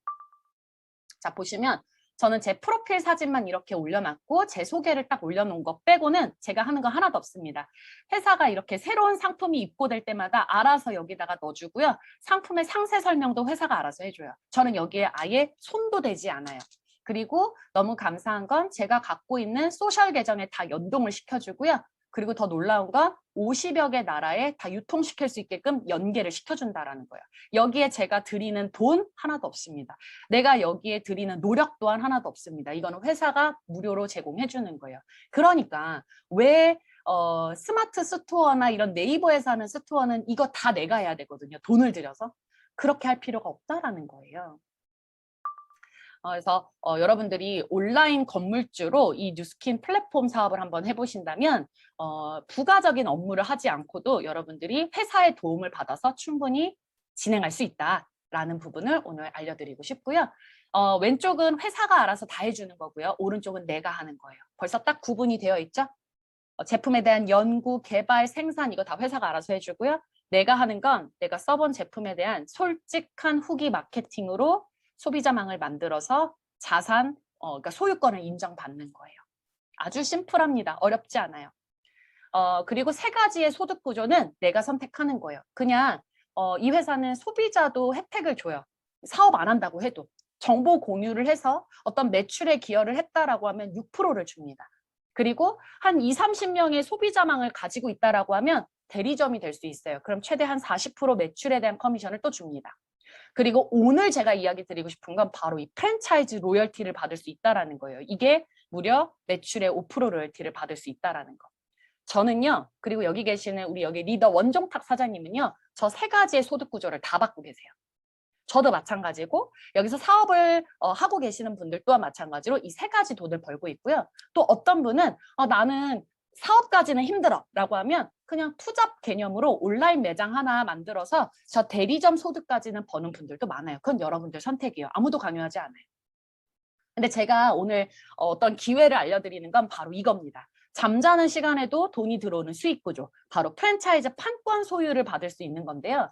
자, 보시면 저는 제 프로필 사진만 이렇게 올려놨고 제 소개를 딱 올려놓은 거 빼고는 제가 하는 거 하나도 없습니다. 회사가 이렇게 새로운 상품이 입고될 때마다 알아서 여기다가 넣어주고요. 상품의 상세 설명도 회사가 알아서 해줘요. 저는 여기에 아예 손도 대지 않아요. 그리고 너무 감사한 건 제가 갖고 있는 소셜 계정에 다 연동을 시켜주고요. 그리고 더 놀라운 건 50여 개 나라에 다 유통시킬 수 있게끔 연계를 시켜준다라는 거예요. 여기에 제가 드리는 돈 하나도 없습니다. 내가 여기에 드리는 노력 또한 하나도 없습니다. 이거는 회사가 무료로 제공해 주는 거예요. 그러니까 왜 스마트 스토어나 이런 네이버에서 하는 스토어는 이거 다 내가 해야 되거든요. 돈을 들여서. 그렇게 할 필요가 없다라는 거예요. 그래서 여러분들이 온라인 건물주로 이 뉴스킨 플랫폼 사업을 한번 해보신다면 부가적인 업무를 하지 않고도 여러분들이 회사의 도움을 받아서 충분히 진행할 수 있다. 라는 부분을 오늘 알려드리고 싶고요. 왼쪽은 회사가 알아서 다 해주는 거고요. 오른쪽은 내가 하는 거예요. 벌써 딱 구분이 되어 있죠? 제품에 대한 연구, 개발, 생산 이거 다 회사가 알아서 해주고요. 내가 하는 건 내가 써본 제품에 대한 솔직한 후기 마케팅으로 소비자망을 만들어서 자산, 그러니까 소유권을 인정받는 거예요. 아주 심플합니다. 어렵지 않아요. 그리고 세 가지의 소득 구조는 내가 선택하는 거예요. 그냥 이 회사는 소비자도 혜택을 줘요. 사업 안 한다고 해도. 정보 공유를 해서 어떤 매출에 기여를 했다라고 하면 6%를 줍니다. 그리고 한 20, 30명의 소비자망을 가지고 있다라고 하면 대리점이 될 수 있어요. 그럼 최대 한 40% 매출에 대한 커미션을 또 줍니다. 그리고 오늘 제가 이야기 드리고 싶은 건 바로 이 프랜차이즈 로열티를 받을 수 있다라는 거예요. 이게 무려 매출의 5% 로열티를 받을 수 있다라는 거. 저는요, 그리고 여기 계시는 우리 여기 리더 원종탁 사장님은요, 저 세 가지의 소득 구조를 다 받고 계세요. 저도 마찬가지고 여기서 사업을 하고 계시는 분들 또한 마찬가지로 이 세 가지 돈을 벌고 있고요. 또 어떤 분은 나는 사업까지는 힘들어 라고 하면 그냥 투잡 개념으로 온라인 매장 하나 만들어서 저 대리점 소득까지는 버는 분들도 많아요. 그건 여러분들 선택이에요. 아무도 강요하지 않아요. 근데 제가 오늘 어떤 기회를 알려드리는 건 바로 이겁니다. 잠자는 시간에도 돈이 들어오는 수익 구조, 바로 프랜차이즈 판권 소유를 받을 수 있는 건데요.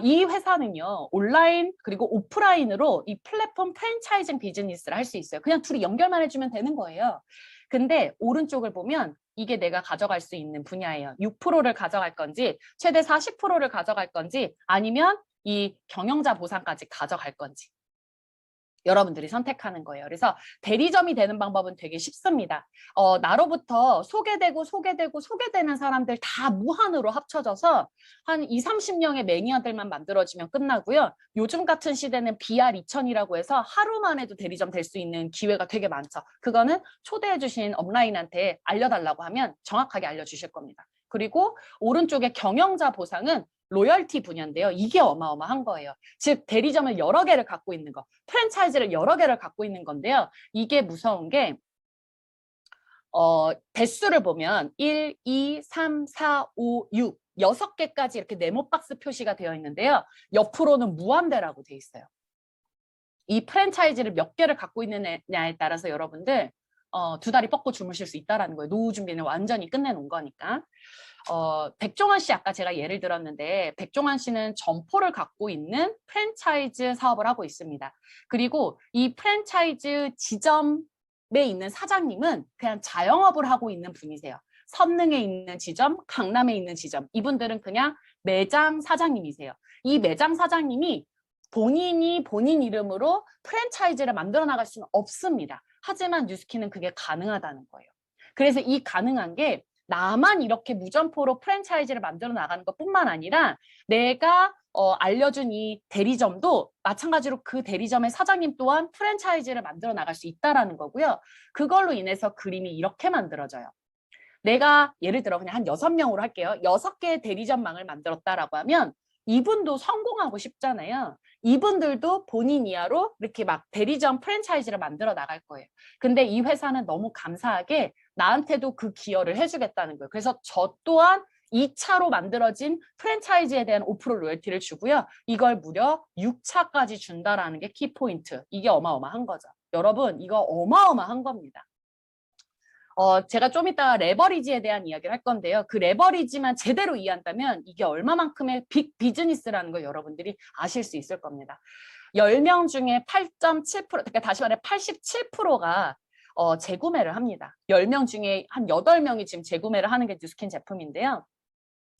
이 회사는요, 온라인 그리고 오프라인으로 이 플랫폼 프랜차이징 비즈니스를 할 수 있어요. 그냥 둘이 연결만 해주면 되는 거예요. 근데 오른쪽을 보면 이게 내가 가져갈 수 있는 분야예요. 6%를 가져갈 건지, 최대 40%를 가져갈 건지, 아니면 이 경영자 보상까지 가져갈 건지. 여러분들이 선택하는 거예요. 그래서 대리점이 되는 방법은 되게 쉽습니다. 나로부터 소개되는 사람들 다 무한으로 합쳐져서 한 20, 30명의 매니아들만 만들어지면 끝나고요. 요즘 같은 시대는 BR 2000이라고 해서 하루만 해도 대리점 될 수 있는 기회가 되게 많죠. 그거는 초대해 주신 업라인한테 알려달라고 하면 정확하게 알려주실 겁니다. 그리고 오른쪽에 경영자 보상은 로열티 분야인데요. 이게 어마어마한 거예요. 즉 대리점을 여러 개를 갖고 있는 거, 프랜차이즈를 여러 개를 갖고 있는 건데요. 이게 무서운 게 대수를 보면 1, 2, 3, 4, 5, 6 6개까지 이렇게 네모박스 표시가 되어 있는데요. 옆으로는 무한대라고 돼 있어요. 이 프랜차이즈를 몇 개를 갖고 있느냐에 따라서 여러분들 두 다리 뻗고 주무실 수 있다는 거예요. 노후 준비는 완전히 끝내놓은 거니까. 백종원 씨 아까 제가 예를 들었는데 백종원 씨는 점포를 갖고 있는 프랜차이즈 사업을 하고 있습니다. 그리고 이 프랜차이즈 지점에 있는 사장님은 그냥 자영업을 하고 있는 분이세요. 선릉에 있는 지점, 강남에 있는 지점, 이분들은 그냥 매장 사장님이세요. 이 매장 사장님이 본인이 본인 이름으로 프랜차이즈를 만들어 나갈 수는 없습니다. 하지만 뉴스키는 그게 가능하다는 거예요. 그래서 이 가능한 게 나만 이렇게 무점포로 프랜차이즈를 만들어 나가는 것뿐만 아니라 내가 알려준 이 대리점도 마찬가지로 그 대리점의 사장님 또한 프랜차이즈를 만들어 나갈 수 있다는 거고요. 그걸로 인해서 그림이 이렇게 만들어져요. 내가 예를 들어 그냥 한 6명으로 할게요. 6개의 대리점망을 만들었다라고 하면 이분도 성공하고 싶잖아요. 이분들도 본인 이하로 이렇게 막 대리점 프랜차이즈를 만들어 나갈 거예요. 근데 이 회사는 너무 감사하게 나한테도 그 기여를 해주겠다는 거예요. 그래서 저 또한 2차로 만들어진 프랜차이즈에 대한 5% 로열티를 주고요. 이걸 무려 6차까지 준다라는 게 키포인트. 이게 어마어마한 거죠. 여러분, 이거 어마어마한 겁니다. 제가 좀 이따 레버리지에 대한 이야기를 할 건데요. 그 레버리지만 제대로 이해한다면 이게 얼마만큼의 빅 비즈니스라는 걸 여러분들이 아실 수 있을 겁니다. 10명 중에 8.7%, 그러니까 다시 말해 87%가 재구매를 합니다. 10명 중에 한 8명이 지금 재구매를 하는 게 뉴스킨 제품인데요.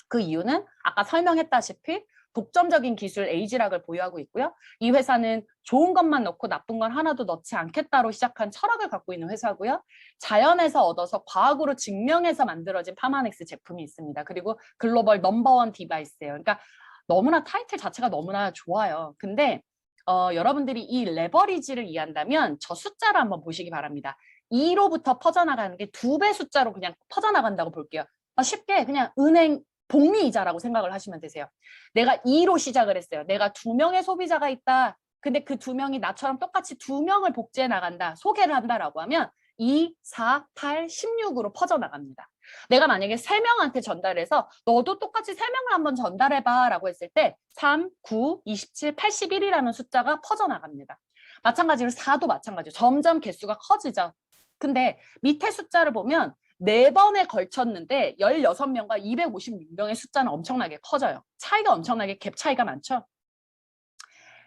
그 이유는 아까 설명했다시피 독점적인 기술 에이지락을 보유하고 있고요. 이 회사는 좋은 것만 넣고 나쁜 건 하나도 넣지 않겠다로 시작한 철학을 갖고 있는 회사고요. 자연에서 얻어서 과학으로 증명해서 만들어진 파마넥스 제품이 있습니다. 그리고 글로벌 넘버원 디바이스예요. 그러니까 너무나 타이틀 자체가 너무나 좋아요. 근데 여러분들이 이 레버리지를 이해한다면 저 숫자를 한번 보시기 바랍니다. 2로부터 퍼져나가는 게 2배 숫자로 그냥 퍼져나간다고 볼게요. 쉽게 그냥 은행 복리이자라고 생각을 하시면 되세요. 내가 2로 시작을 했어요. 내가 2명의 소비자가 있다. 근데 그 2명이 나처럼 똑같이 2명을 복제해 나간다. 소개를 한다라고 하면 2, 4, 8, 16으로 퍼져나갑니다. 내가 만약에 3명한테 전달해서 너도 똑같이 3명을 한번 전달해봐 라고 했을 때 3, 9, 27, 81이라는 숫자가 퍼져나갑니다. 마찬가지로 4도 마찬가지로 점점 개수가 커지죠. 근데 밑에 숫자를 보면 4번에 걸쳤는데 16명과 256명의 숫자는 엄청나게 커져요. 차이가 엄청나게 갭 차이가 많죠.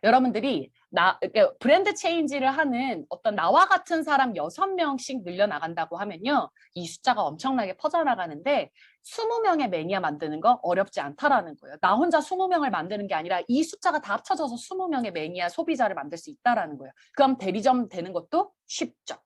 여러분들이 브랜드 체인지를 하는 어떤 나와 같은 사람 6명씩 늘려나간다고 하면요. 이 숫자가 엄청나게 퍼져나가는데 20명의 매니아 만드는 거 어렵지 않다라는 거예요. 나 혼자 20명을 만드는 게 아니라 이 숫자가 다 합쳐져서 20명의 매니아 소비자를 만들 수 있다라는 거예요. 그럼 대리점 되는 것도 쉽죠.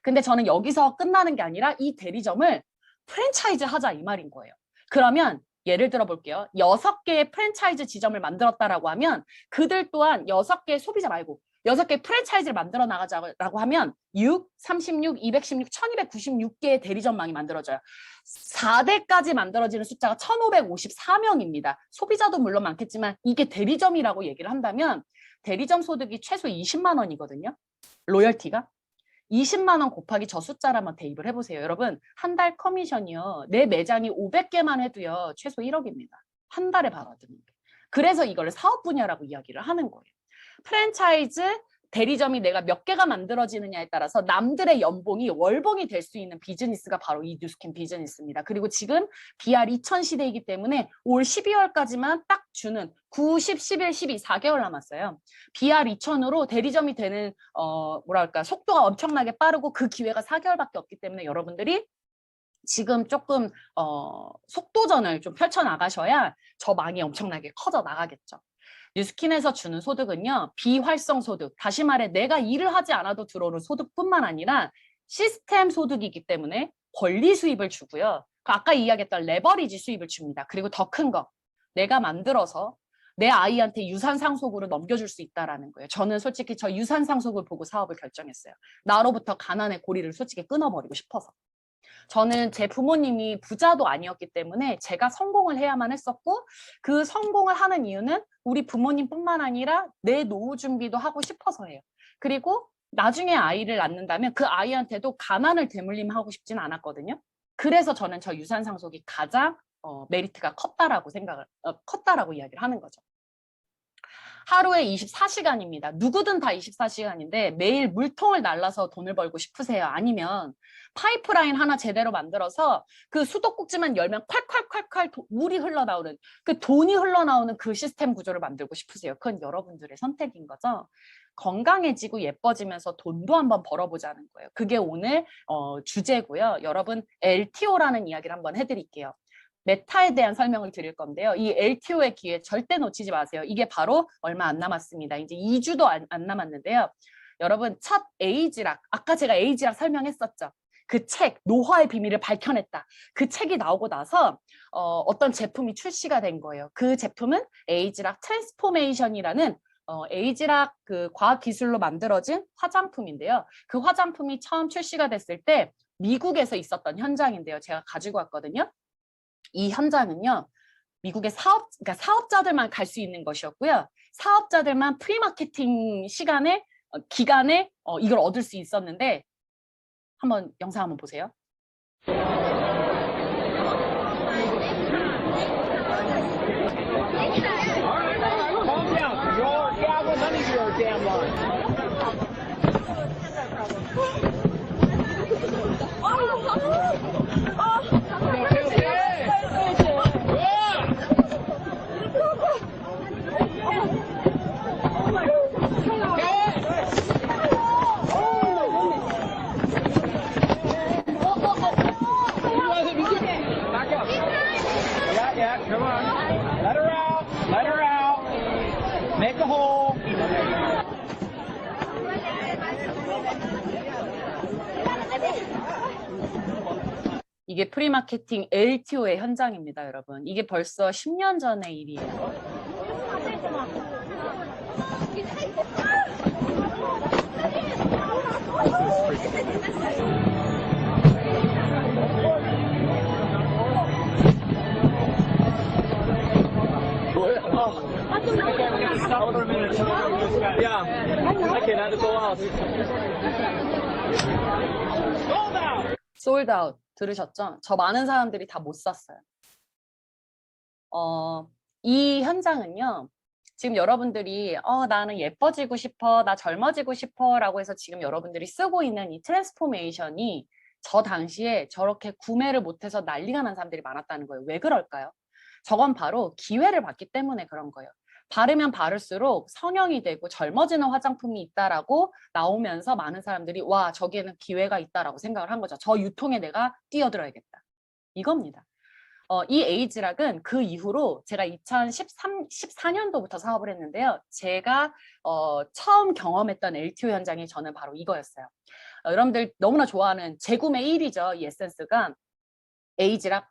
근데 저는 여기서 끝나는 게 아니라 이 대리점을 프랜차이즈 하자 이 말인 거예요. 그러면 예를 들어 볼게요. 6개의 프랜차이즈 지점을 만들었다라고 하면 그들 또한 6개의 소비자 말고 6개의 프랜차이즈를 만들어 나가자라고 하면 6, 36, 216, 1296개의 대리점망이 만들어져요. 4대까지 만들어지는 숫자가 1554명입니다. 소비자도 물론 많겠지만 이게 대리점이라고 얘기를 한다면 대리점 소득이 최소 20만 원이거든요. 로열티가. 20만 원 곱하기 저 숫자를 한번 대입을 해보세요. 여러분 한 달 커미션이요. 내 매장이 500개만 해도요. 최소 1억입니다. 한 달에 받아드는 게. 그래서 이걸 사업 분야라고 이야기를 하는 거예요. 프랜차이즈 대리점이 내가 몇 개가 만들어지느냐에 따라서 남들의 연봉이 월봉이 될 수 있는 비즈니스가 바로 이 뉴스캔 비즈니스입니다. 그리고 지금 BR 2000 시대이기 때문에 올 12월까지만 딱 주는 9, 10, 11, 12, 4개월 남았어요. BR 2000으로 대리점이 되는 뭐랄까 속도가 엄청나게 빠르고 그 기회가 4개월밖에 없기 때문에 여러분들이 지금 조금 속도전을 좀 펼쳐나가셔야 저 망이 엄청나게 커져 나가겠죠. 뉴스킨에서 주는 소득은요. 비활성 소득, 다시 말해 내가 일을 하지 않아도 들어오는 소득뿐만 아니라 시스템 소득이기 때문에 권리 수입을 주고요. 아까 이야기했던 레버리지 수입을 줍니다. 그리고 더 큰 거, 내가 만들어서 내 아이한테 유산 상속으로 넘겨줄 수 있다는 거예요. 저는 솔직히 저 유산 상속을 보고 사업을 결정했어요. 나로부터 가난의 고리를 솔직히 끊어버리고 싶어서. 저는 제 부모님이 부자도 아니었기 때문에 제가 성공을 해야만 했었고 그 성공을 하는 이유는 우리 부모님뿐만 아니라 내 노후 준비도 하고 싶어서예요. 그리고 나중에 아이를 낳는다면 그 아이한테도 가난을 대물림하고 싶지는 않았거든요. 그래서 저는 저 유산 상속이 가장 메리트가 컸다라고 이야기를 하는 거죠. 하루에 24시간입니다. 누구든 다 24시간인데 매일 물통을 날라서 돈을 벌고 싶으세요? 아니면 파이프라인 하나 제대로 만들어서 그 수도꼭지만 열면 콸콸콸콸 물이 흘러나오는 그 돈이 흘러나오는 그 시스템 구조를 만들고 싶으세요? 그건 여러분들의 선택인 거죠. 건강해지고 예뻐지면서 돈도 한번 벌어보자는 거예요. 그게 오늘 주제고요. 여러분 LTO라는 이야기를 한번 해드릴게요. 메타에 대한 설명을 드릴 건데요. 이 LTO의 기회 절대 놓치지 마세요. 이게 바로 얼마 안 남았습니다. 이제 2주도 안 남았는데요. 여러분 첫 에이지락, 아까 제가 에이지락 설명했었죠. 그 책, 노화의 비밀을 밝혀냈다. 그 책이 나오고 나서 어떤 제품이 출시가 된 거예요. 그 제품은 에이지락 트랜스포메이션이라는 에이지락 그 과학기술로 만들어진 화장품인데요. 그 화장품이 처음 출시가 됐을 때 미국에서 있었던 현장인데요. 제가 가지고 왔거든요. 이 현장은요, 미국의 그러니까 사업자들만 갈 수 있는 것이었고요. 사업자들만 프리마케팅 기간에 이걸 얻을 수 있었는데, 한번 영상 한번 보세요. Come on. Let her out. Let her out. Make a hole. 이게 프리마케팅 LTO의 현장입니다, 여러분. 이게 벌써 10년 전의 일이에요. Yeah, I cannot go out. Sold out. 들으셨죠? 저 많은 사람들이 다 못 샀어요. 이 현장은요. 지금 여러분들이 나는 예뻐지고 싶어, 나 젊어지고 싶어 라고 해서 지금 여러분들이 쓰고 있는 이 트랜스포메이션이 저 당시에 저렇게 구매를 못해서 난리가 난 사람들이 많았다는 거예요. 왜 그럴까요? 저건 바로 기회를 받기 때문에 그런 거예요. 바르면 바를수록 성형이 되고 젊어지는 화장품이 있다라고 나오면서 많은 사람들이 와, 저기에는 기회가 있다라고 생각을 한 거죠. 저 유통에 내가 뛰어들어야겠다. 이겁니다. 이 에이지락은 그 이후로 제가 2014년도부터 사업을 했는데요. 제가 처음 경험했던 LTO 현장이 저는 바로 이거였어요. 여러분들 너무나 좋아하는 재구매 1위죠. 이 에센스가 에이지락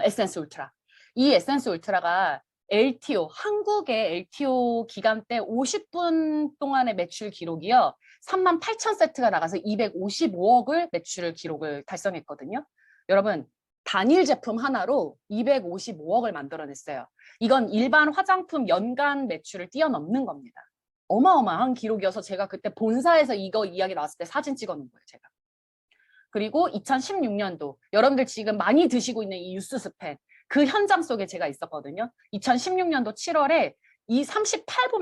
에센스 울트라. 이 에센스 울트라가 LTO, 한국의 LTO 기간 때 50분 동안의 매출 기록이요. 38,000세트가 나가서 255억을 매출 기록을 달성했거든요. 여러분, 단일 제품 하나로 255억을 만들어냈어요. 이건 일반 화장품 연간 매출을 뛰어넘는 겁니다. 어마어마한 기록이어서 제가 그때 본사에서 이거 이야기 나왔을 때 사진 찍어놓은 거예요, 제가. 그리고 2016년도 여러분들 지금 많이 드시고 있는 이 유스 스팸 그 현장 속에 제가 있었거든요. 2016년도 7월에 이 38분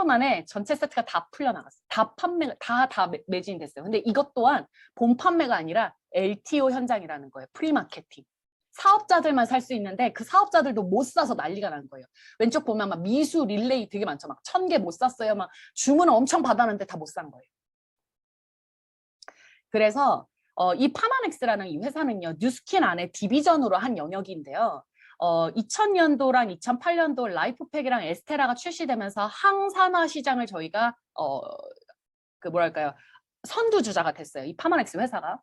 만에 전체 세트가 다 풀려나갔어요. 다 판매가 다 매진이 됐어요. 근데 이것 또한 본 판매가 아니라 LTO 현장이라는 거예요. 프리마케팅. 사업자들만 살 수 있는데 그 사업자들도 못 사서 난리가 난 거예요. 왼쪽 보면 막 미수 릴레이 되게 많죠. 막 1000개 못 샀어요. 막 주문을 엄청 받았는데 다 못 산 거예요. 그래서 이 파마넥스라는 이 회사는요. 뉴스킨 안에 디비전으로 한 영역인데요. 2000년도랑 2008년도 라이프팩이랑 에스테라가 출시되면서 항산화 시장을 저희가 그 뭐랄까요? 선두주자가 됐어요. 이 파마넥스 회사가.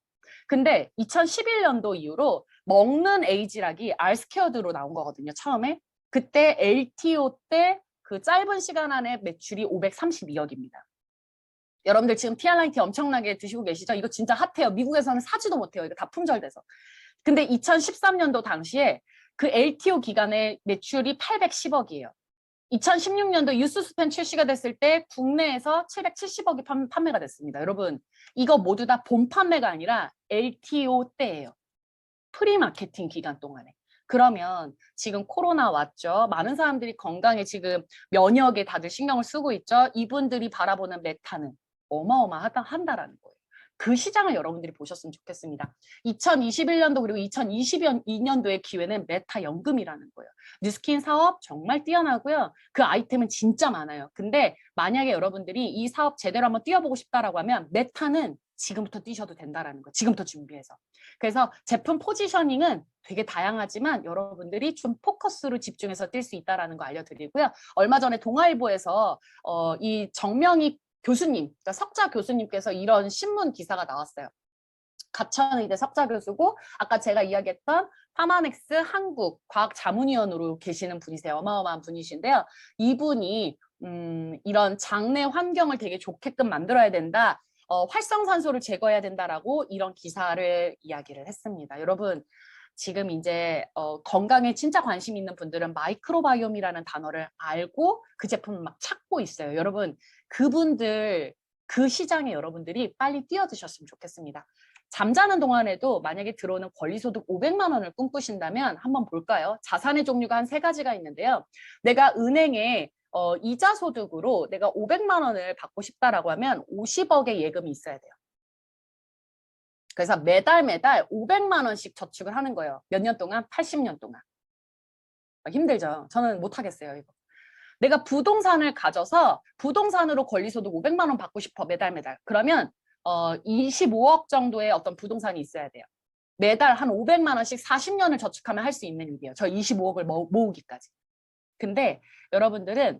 근데 2011년도 이후로 먹는 에이지락이 알스케어드로 나온 거거든요. 처음에. 그때 LTO 때 그 짧은 시간 안에 매출이 532억입니다. 여러분들 지금 TR라이트 엄청나게 드시고 계시죠? 이거 진짜 핫해요. 미국에서는 사지도 못해요. 이거 다 품절돼서. 근데 2013년도 당시에 그 LTO 기간에 매출이 810억이에요. 2016년도 유스스펜 출시가 됐을 때 국내에서 770억이 판매가 됐습니다. 여러분, 이거 모두 다 본 판매가 아니라 LTO 때예요. 프리마케팅 기간 동안에. 그러면 지금 코로나 왔죠. 많은 사람들이 건강에 지금 면역에 다들 신경을 쓰고 있죠. 이분들이 바라보는 메타는 어마어마하다라는 거예요. 그 시장을 여러분들이 보셨으면 좋겠습니다. 2021년도 그리고 2022년도의 기회는 메타 연금이라는 거예요. 뉴스킨 사업 정말 뛰어나고요. 그 아이템은 진짜 많아요. 근데 만약에 여러분들이 이 사업 제대로 한번 뛰어보고 싶다라고 하면 메타는 지금부터 뛰셔도 된다라는 거예요. 지금부터 준비해서. 그래서 제품 포지셔닝은 되게 다양하지만 여러분들이 좀 포커스로 집중해서 뛸 수 있다는 거 알려드리고요. 얼마 전에 동아일보에서 이 정명희 교수님, 그러니까 석자 교수님께서 이런 신문 기사가 나왔어요. 가천의대 석자 교수고 아까 제가 이야기했던 파마넥스 한국 과학자문위원으로 계시는 분이세요. 어마어마한 분이신데요. 이분이 이런 장내 환경을 되게 좋게끔 만들어야 된다. 활성산소를 제거해야 된다라고 이런 기사를 이야기를 했습니다. 여러분 지금 이제 건강에 진짜 관심 있는 분들은 마이크로바이옴이라는 단어를 알고 그 제품을 막 찾고 있어요. 여러분 그분들 그 시장에 여러분들이 빨리 뛰어드셨으면 좋겠습니다. 잠자는 동안에도 만약에 들어오는 권리소득 500만 원을 꿈꾸신다면 한번 볼까요? 자산의 종류가 한 3가지가 있는데요. 내가 은행에 이자 소득으로 내가 500만 원을 받고 싶다라고 하면 50억의 예금이 있어야 돼요. 그래서 매달 500만 원씩 저축을 하는 거예요. 몇 년 동안? 80년 동안. 힘들죠. 저는 못하겠어요. 이거. 내가 부동산을 가져서 부동산으로 권리소득 500만 원 받고 싶어. 매달. 그러면 25억 정도의 어떤 부동산이 있어야 돼요. 매달 한 500만 원씩 40년을 저축하면 할 수 있는 일이에요. 저 25억을 모으기까지. 근데 여러분들은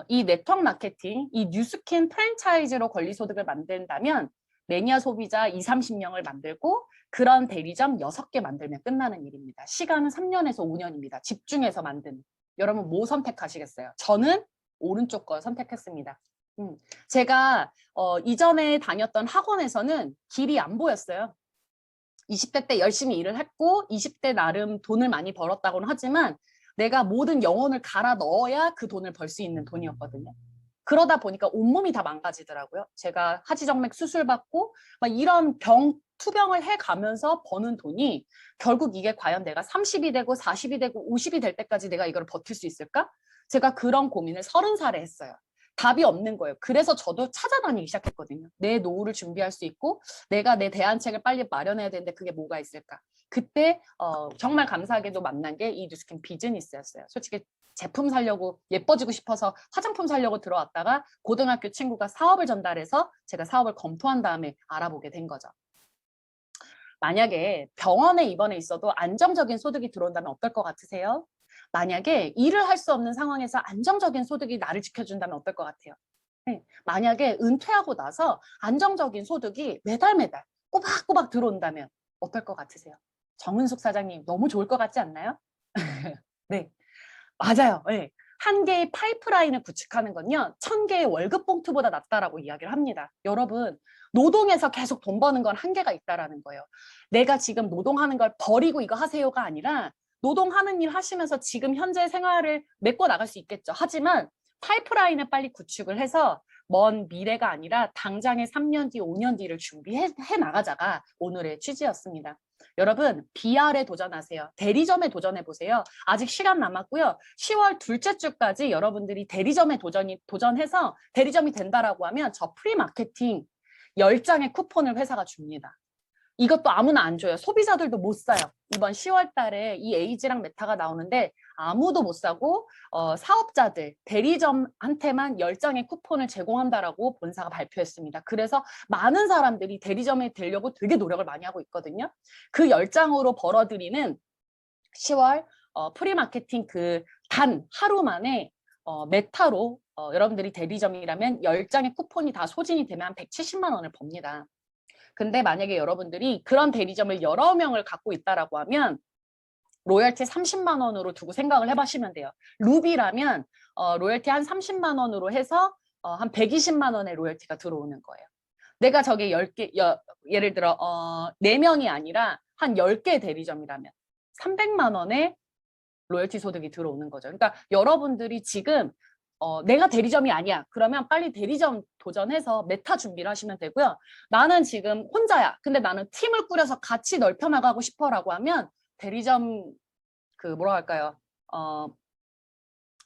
이 네트워크 마케팅, 이 뉴스킨 프랜차이즈로 권리소득을 만든다면 매니아 소비자 20-30명을 만들고 그런 대리점 6개 만들면 끝나는 일입니다. 시간은 3년에서 5년입니다. 집중해서 만드는. 여러분 뭐 선택하시겠어요? 저는 오른쪽 거 선택했습니다. 제가 이전에 다녔던 학원에서는 길이 안 보였어요. 20대 때 열심히 일을 했고 20대 나름 돈을 많이 벌었다고는 하지만 내가 모든 영혼을 갈아 넣어야 그 돈을 벌 수 있는 돈이었거든요. 그러다 보니까 온몸이 다 망가지더라고요. 제가 하지정맥 수술 받고 막 이런 투병을 해가면서 버는 돈이 결국 이게 과연 내가 30이 되고 40이 되고 50이 될 때까지 내가 이걸 버틸 수 있을까? 제가 그런 고민을 30살에 했어요. 답이 없는 거예요. 그래서 저도 찾아다니기 시작했거든요. 내 노후를 준비할 수 있고 내가 내 대안책을 빨리 마련해야 되는데 그게 뭐가 있을까? 그때 정말 감사하게도 만난 게 이 뉴스킨 비즈니스였어요. 솔직히 제품 사려고 예뻐지고 싶어서 화장품 사려고 들어왔다가 고등학교 친구가 사업을 전달해서 제가 사업을 검토한 다음에 알아보게 된 거죠. 만약에 병원에 입원해 있어도 안정적인 소득이 들어온다면 어떨 것 같으세요? 만약에 일을 할 수 없는 상황에서 안정적인 소득이 나를 지켜준다면 어떨 것 같아요? 네. 만약에 은퇴하고 나서 안정적인 소득이 매달 꼬박꼬박 들어온다면 어떨 것 같으세요? 정은숙 사장님 너무 좋을 것 같지 않나요? 네, 맞아요. 네. 한 개의 파이프라인을 구축하는 건요, 1000개의 월급 봉투보다 낫다라고 이야기를 합니다. 여러분, 노동해서 계속 돈 버는 건 한계가 있다라는 거예요. 내가 지금 노동하는 걸 버리고 이거 하세요가 아니라 노동하는 일 하시면서 지금 현재 생활을 메꿔 나갈 수 있겠죠. 하지만 파이프라인을 빨리 구축을 해서 먼 미래가 아니라 당장의 3년 뒤, 5년 뒤를 준비해 나가자가 오늘의 취지였습니다. 여러분, BR에 도전하세요. 대리점에 도전해보세요. 아직 시간 남았고요. 10월 둘째 주까지 여러분들이 대리점에 도전해서 대리점이 된다라고 하면 저 프리마케팅 10장의 쿠폰을 회사가 줍니다. 이것도 아무나 안 줘요. 소비자들도 못 사요. 이번 10월 달에 이 에이지랑 메타가 나오는데 아무도 못 사고 사업자들, 대리점한테만 10장의 쿠폰을 제공한다라고 본사가 발표했습니다. 그래서 많은 사람들이 대리점에 되려고 되게 노력을 많이 하고 있거든요. 그 10장으로 벌어들이는 10월 프리마케팅 그 단 하루 만에 메타로 여러분들이 대리점이라면 10장의 쿠폰이 다 소진이 되면 170만 원을 법니다. 근데 만약에 여러분들이 그런 대리점을 여러 명을 갖고 있다라고 하면 로열티 30만 원으로 두고 생각을 해보시면 돼요. 루비라면 로열티 한 30만 원으로 해서 한 120만 원의 로열티가 들어오는 거예요. 내가 저게 10개, 예를 들어 4명이 아니라 한 10개 대리점이라면 300만 원의 로열티 소득이 들어오는 거죠. 그러니까 여러분들이 지금 내가 대리점이 아니야. 그러면 빨리 대리점 도전해서 메타 준비를 하시면 되고요. 나는 지금 혼자야. 근데 나는 팀을 꾸려서 같이 넓혀 나가고 싶어라고 하면 대리점 그 뭐라 할까요?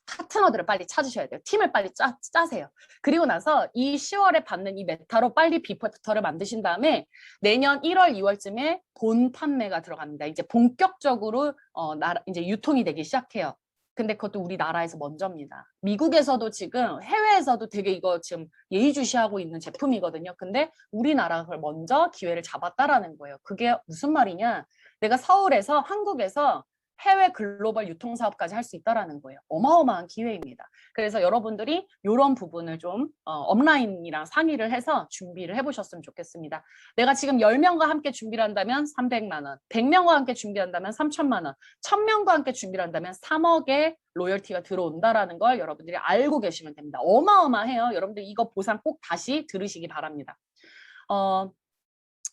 파트너들을 빨리 찾으셔야 돼요. 팀을 빨리 짜세요. 그리고 나서 이 10월에 받는 이 메타로 빨리 비포터를 만드신 다음에 내년 1월, 2월쯤에 본 판매가 들어갑니다. 이제 본격적으로 이제 유통이 되기 시작해요. 근데 그것도 우리나라에서 먼저입니다. 미국에서도 지금 해외에서도 되게 이거 지금 예의주시하고 있는 제품이거든요. 근데 우리나라가 그걸 먼저 기회를 잡았다라는 거예요. 그게 무슨 말이냐? 내가 서울에서 한국에서 해외 글로벌 유통 사업까지 할 수 있다라는 거예요. 어마어마한 기회입니다. 그래서 여러분들이 이런 부분을 좀 업라인이랑 상의를 해서 준비를 해보셨으면 좋겠습니다. 내가 지금 10명과 함께 준비를 한다면 300만 원, 100명과 함께 준비한다면 3천만 원, 1000명과 함께 준비를 한다면 3억의 로열티가 들어온다라는 걸 여러분들이 알고 계시면 됩니다. 어마어마해요. 여러분들 이거 보상 꼭 다시 들으시기 바랍니다.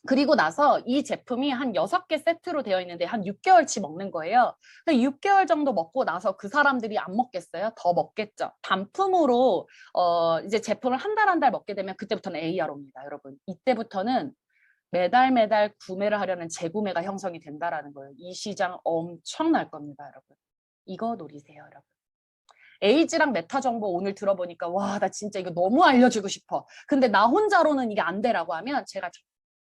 그리고 나서 이 제품이 한 6개 세트로 되어 있는데 한 6개월치 먹는 거예요. 6개월 정도 먹고 나서 그 사람들이 안 먹겠어요? 더 먹겠죠. 단품으로 이제 제품을 한 달 먹게 되면 그때부터는 ARO입니다, 여러분. 이때부터는 매달 구매를 하려는 재구매가 형성이 된다라는 거예요. 이 시장 엄청날 겁니다, 여러분. 이거 노리세요, 여러분. 에이지랑 메타 정보 오늘 들어보니까 와, 나 진짜 이거 너무 알려주고 싶어. 근데 나 혼자로는 이게 안 되라고 하면 제가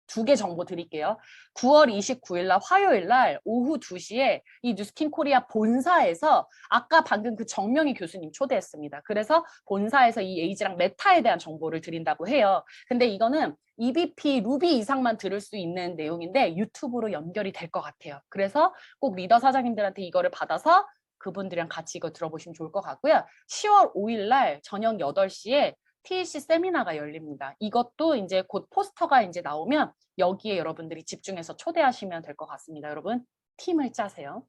2개 정보 드릴게요. 9월 29일 날 화요일 날 오후 2시에 이 뉴스킨 코리아 본사에서 아까 방금 그 정명희 교수님 초대했습니다. 그래서 본사에서 이 에이지랑 메타에 대한 정보를 드린다고 해요. 근데 이거는 EBP, 루비 이상만 들을 수 있는 내용인데 유튜브로 연결이 될 것 같아요. 그래서 꼭 리더 사장님들한테 이거를 받아서 그분들이랑 같이 이거 들어보시면 좋을 것 같고요. 10월 5일 날 저녁 8시에 TEC 세미나가 열립니다. 이것도 이제 곧 포스터가 이제 나오면 여기에 여러분들이 집중해서 초대하시면 될 것 같습니다. 여러분, 팀을 짜세요.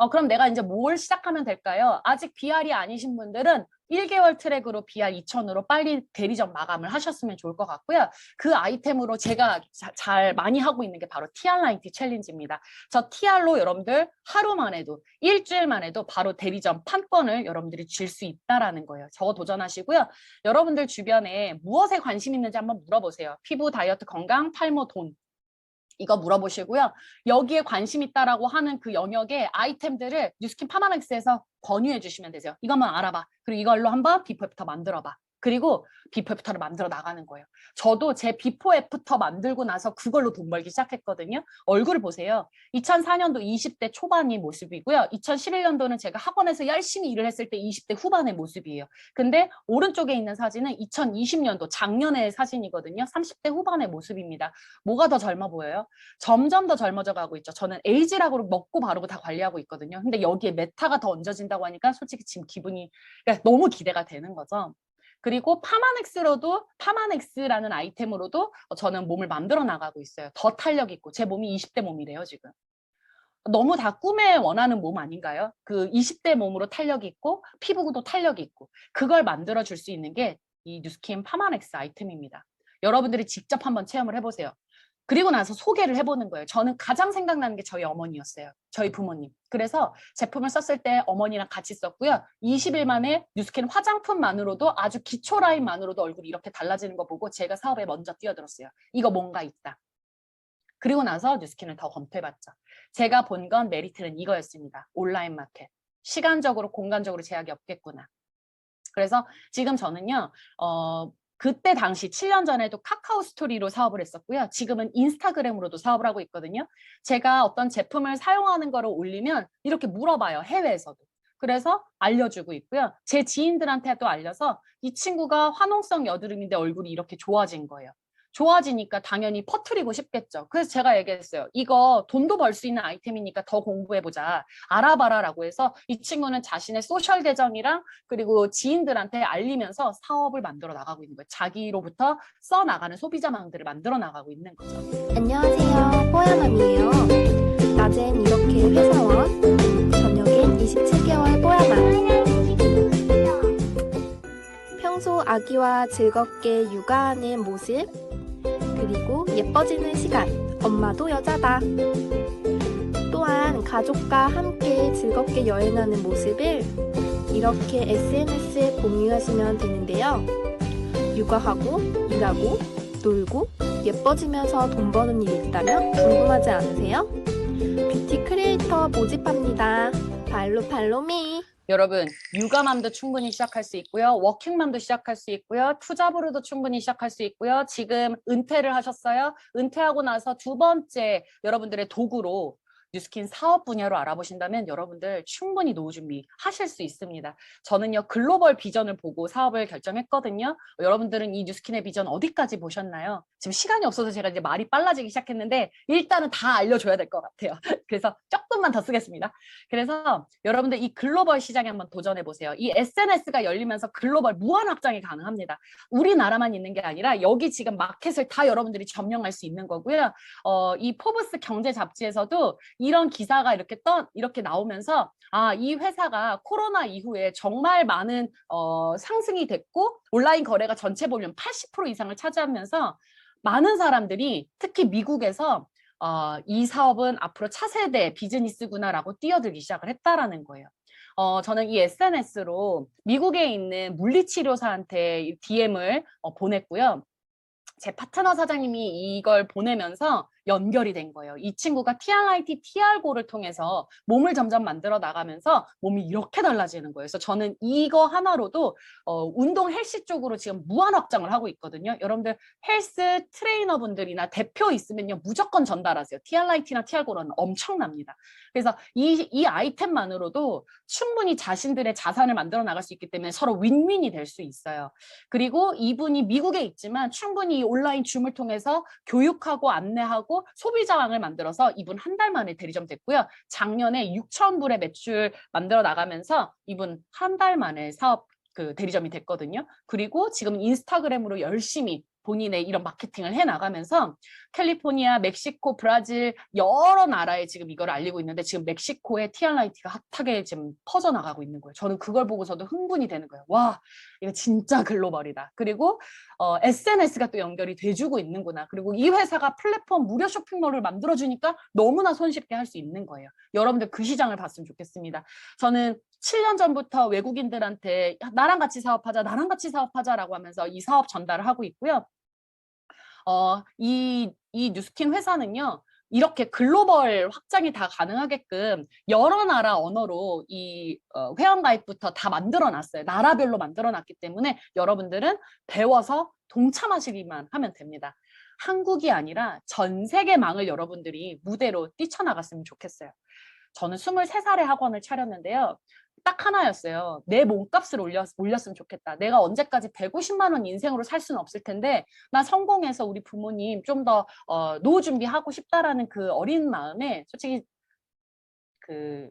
그럼 내가 이제 뭘 시작하면 될까요? 아직 BR이 아니신 분들은 1개월 트랙으로 BR 2000으로 빨리 대리점 마감을 하셨으면 좋을 것 같고요. 그 아이템으로 제가 잘 많이 하고 있는 게 바로 TR90 챌린지입니다. 저 TR로 여러분들 하루만 해도 일주일만 해도 바로 대리점 판권을 여러분들이 쥘 수 있다라는 거예요. 저거 도전하시고요. 여러분들 주변에 무엇에 관심 있는지 한번 물어보세요. 피부, 다이어트, 건강, 탈모, 돈. 이거 물어보시고요. 여기에 관심 있다라고 하는 그 영역의 아이템들을 뉴스킨 파마넥스에서 권유해 주시면 되세요. 이것만 알아봐. 그리고 이걸로 한번 비포 애프터 만들어봐. 그리고 비포 애프터를 만들어 나가는 거예요. 저도 제 비포 애프터 만들고 나서 그걸로 돈 벌기 시작했거든요. 얼굴을 보세요. 2004년도 20대 초반의 모습이고요. 2011년도는 제가 학원에서 열심히 일을 했을 때 20대 후반의 모습이에요. 근데 오른쪽에 있는 사진은 2020년도 작년의 사진이거든요. 30대 후반의 모습입니다. 뭐가 더 젊어 보여요? 점점 더 젊어져 가고 있죠. 저는 에이지락으로 먹고 바르고 다 관리하고 있거든요. 근데 여기에 메타가 더 얹어진다고 하니까 솔직히 지금 기분이 그러니까 너무 기대가 되는 거죠. 그리고 파마넥스라는 아이템으로도 저는 몸을 만들어 나가고 있어요. 더 탄력 있고 제 몸이 20대 몸이래요 지금. 너무 다 꿈에 원하는 몸 아닌가요? 그 20대 몸으로 탄력 있고 피부도 탄력 있고 그걸 만들어 줄 수 있는 게 이 뉴스킨 파마넥스 아이템입니다. 여러분들이 직접 한번 체험을 해보세요. 그리고 나서 소개를 해보는 거예요. 저는 가장 생각나는 게 저희 어머니였어요. 저희 부모님. 그래서 제품을 썼을 때 어머니랑 같이 썼고요. 20일 만에 뉴스킨 화장품만으로도 아주 기초 라인만으로도 얼굴이 이렇게 달라지는 거 보고 제가 사업에 먼저 뛰어들었어요. 이거 뭔가 있다. 그리고 나서 뉴스킨을 더 검토해봤죠. 제가 본 건 메리트는 이거였습니다. 온라인 마켓. 시간적으로 공간적으로 제약이 없겠구나. 그래서 지금 저는요. 그때 당시 7년 전에도 카카오 스토리로 사업을 했었고요. 지금은 인스타그램으로도 사업을 하고 있거든요. 제가 어떤 제품을 사용하는 거를 올리면 이렇게 물어봐요. 해외에서도. 그래서 알려주고 있고요. 제 지인들한테도 알려서 이 친구가 화농성 여드름인데 얼굴이 이렇게 좋아진 거예요. 좋아지니까 당연히 퍼뜨리고 싶겠죠. 그래서 제가 얘기했어요. 이거 돈도 벌 수 있는 아이템이니까 더 공부해보자. 알아봐라라고 해서 이 친구는 자신의 소셜 계정이랑 그리고 지인들한테 알리면서 사업을 만들어 나가고 있는 거예요. 자기로부터 써나가는 소비자망들을 만들어 나가고 있는 거죠. 안녕하세요. 뽀야맘이에요. 낮엔 이렇게 회사원, 저녁엔 27개월 뽀야맘. 평소 아기와 즐겁게 육아하는 모습, 그리고 예뻐지는 시간, 엄마도 여자다. 또한 가족과 함께 즐겁게 여행하는 모습을 이렇게 SNS에 공유하시면 되는데요. 육아하고, 일하고, 놀고, 예뻐지면서 돈 버는 일이 있다면 궁금하지 않으세요? 뷰티 크리에이터 모집합니다. 팔로미. 여러분, 육아맘도 충분히 시작할 수 있고요. 워킹맘도 시작할 수 있고요. 투잡으로도 충분히 시작할 수 있고요. 지금 은퇴를 하셨어요. 은퇴하고 나서 두 번째 여러분들의 도구로 뉴스킨 사업 분야로 알아보신다면 여러분들 충분히 노후 준비 하실 수 있습니다. 저는요 글로벌 비전을 보고 사업을 결정했거든요. 여러분들은 이 뉴스킨의 비전 어디까지 보셨나요? 지금 시간이 없어서 제가 이제 말이 빨라지기 시작했는데 일단은 다 알려줘야 될 것 같아요. 그래서 조금만 더 쓰겠습니다. 그래서 여러분들 이 글로벌 시장에 한번 도전해 보세요. 이 SNS가 열리면서 글로벌 무한 확장이 가능합니다. 우리나라만 있는 게 아니라 여기 지금 마켓을 다 여러분들이 점령할 수 있는 거고요. 이 포브스 경제 잡지에서도 이런 기사가 이렇게 나오면서 이 회사가 코로나 이후에 정말 많은 상승이 됐고 온라인 거래가 전체 볼륨 80% 이상을 차지하면서 많은 사람들이 특히 미국에서 이 사업은 앞으로 차세대 비즈니스구나라고 뛰어들기 시작을 했다라는 거예요. 저는 이 SNS로 미국에 있는 물리치료사한테 DM을 보냈고요. 제 파트너 사장님이 이걸 보내면서 연결이 된 거예요. 이 친구가 TRIT, TR고를 통해서 몸을 점점 만들어 나가면서 몸이 이렇게 달라지는 거예요. 그래서 저는 이거 하나로도 운동 헬스 쪽으로 지금 무한 확장을 하고 있거든요. 여러분들 헬스 트레이너분들이나 대표 있으면요 무조건 전달하세요. TRIT나 TR고는 엄청납니다. 그래서 이 아이템만으로도 충분히 자신들의 자산을 만들어 나갈 수 있기 때문에 서로 윈윈이 될 수 있어요. 그리고 이분이 미국에 있지만 충분히 온라인 줌을 통해서 교육하고 안내하고 소비자왕을 만들어서 이분 한 달 만에 대리점 됐고요. 작년에 6,000불의 매출 만들어 나가면서 이분 한 달 만에 사업 대리점이 됐거든요. 그리고 지금 인스타그램으로 열심히 본인의 이런 마케팅을 해나가면서 캘리포니아, 멕시코, 브라질 여러 나라에 지금 이걸 알리고 있는데 지금 멕시코의 TR90가 핫하게 지금 퍼져나가고 있는 거예요. 저는 그걸 보고서도 흥분이 되는 거예요. 와, 이거 진짜 글로벌이다. 그리고 SNS가 또 연결이 돼주고 있는구나. 그리고 이 회사가 플랫폼 무료 쇼핑몰을 만들어주니까 너무나 손쉽게 할 수 있는 거예요. 여러분들 그 시장을 봤으면 좋겠습니다. 저는 7년 전부터 외국인들한테 나랑 같이 사업하자, 나랑 같이 사업하자라고 하면서 이 사업 전달을 하고 있고요. 이 뉴스킨 회사는요, 이렇게 글로벌 확장이 다 가능하게끔 여러 나라 언어로 이 회원가입부터 다 만들어놨어요. 나라별로 만들어놨기 때문에 여러분들은 배워서 동참하시기만 하면 됩니다. 한국이 아니라 전 세계 망을 여러분들이 무대로 뛰쳐나갔으면 좋겠어요. 저는 23살에 학원을 차렸는데요. 딱 하나였어요. 내 몸값을 올렸으면 좋겠다. 내가 언제까지 150만 원 인생으로 살 수는 없을 텐데 나 성공해서 우리 부모님 좀 더 노후 준비하고 싶다라는 그 어린 마음에 솔직히 그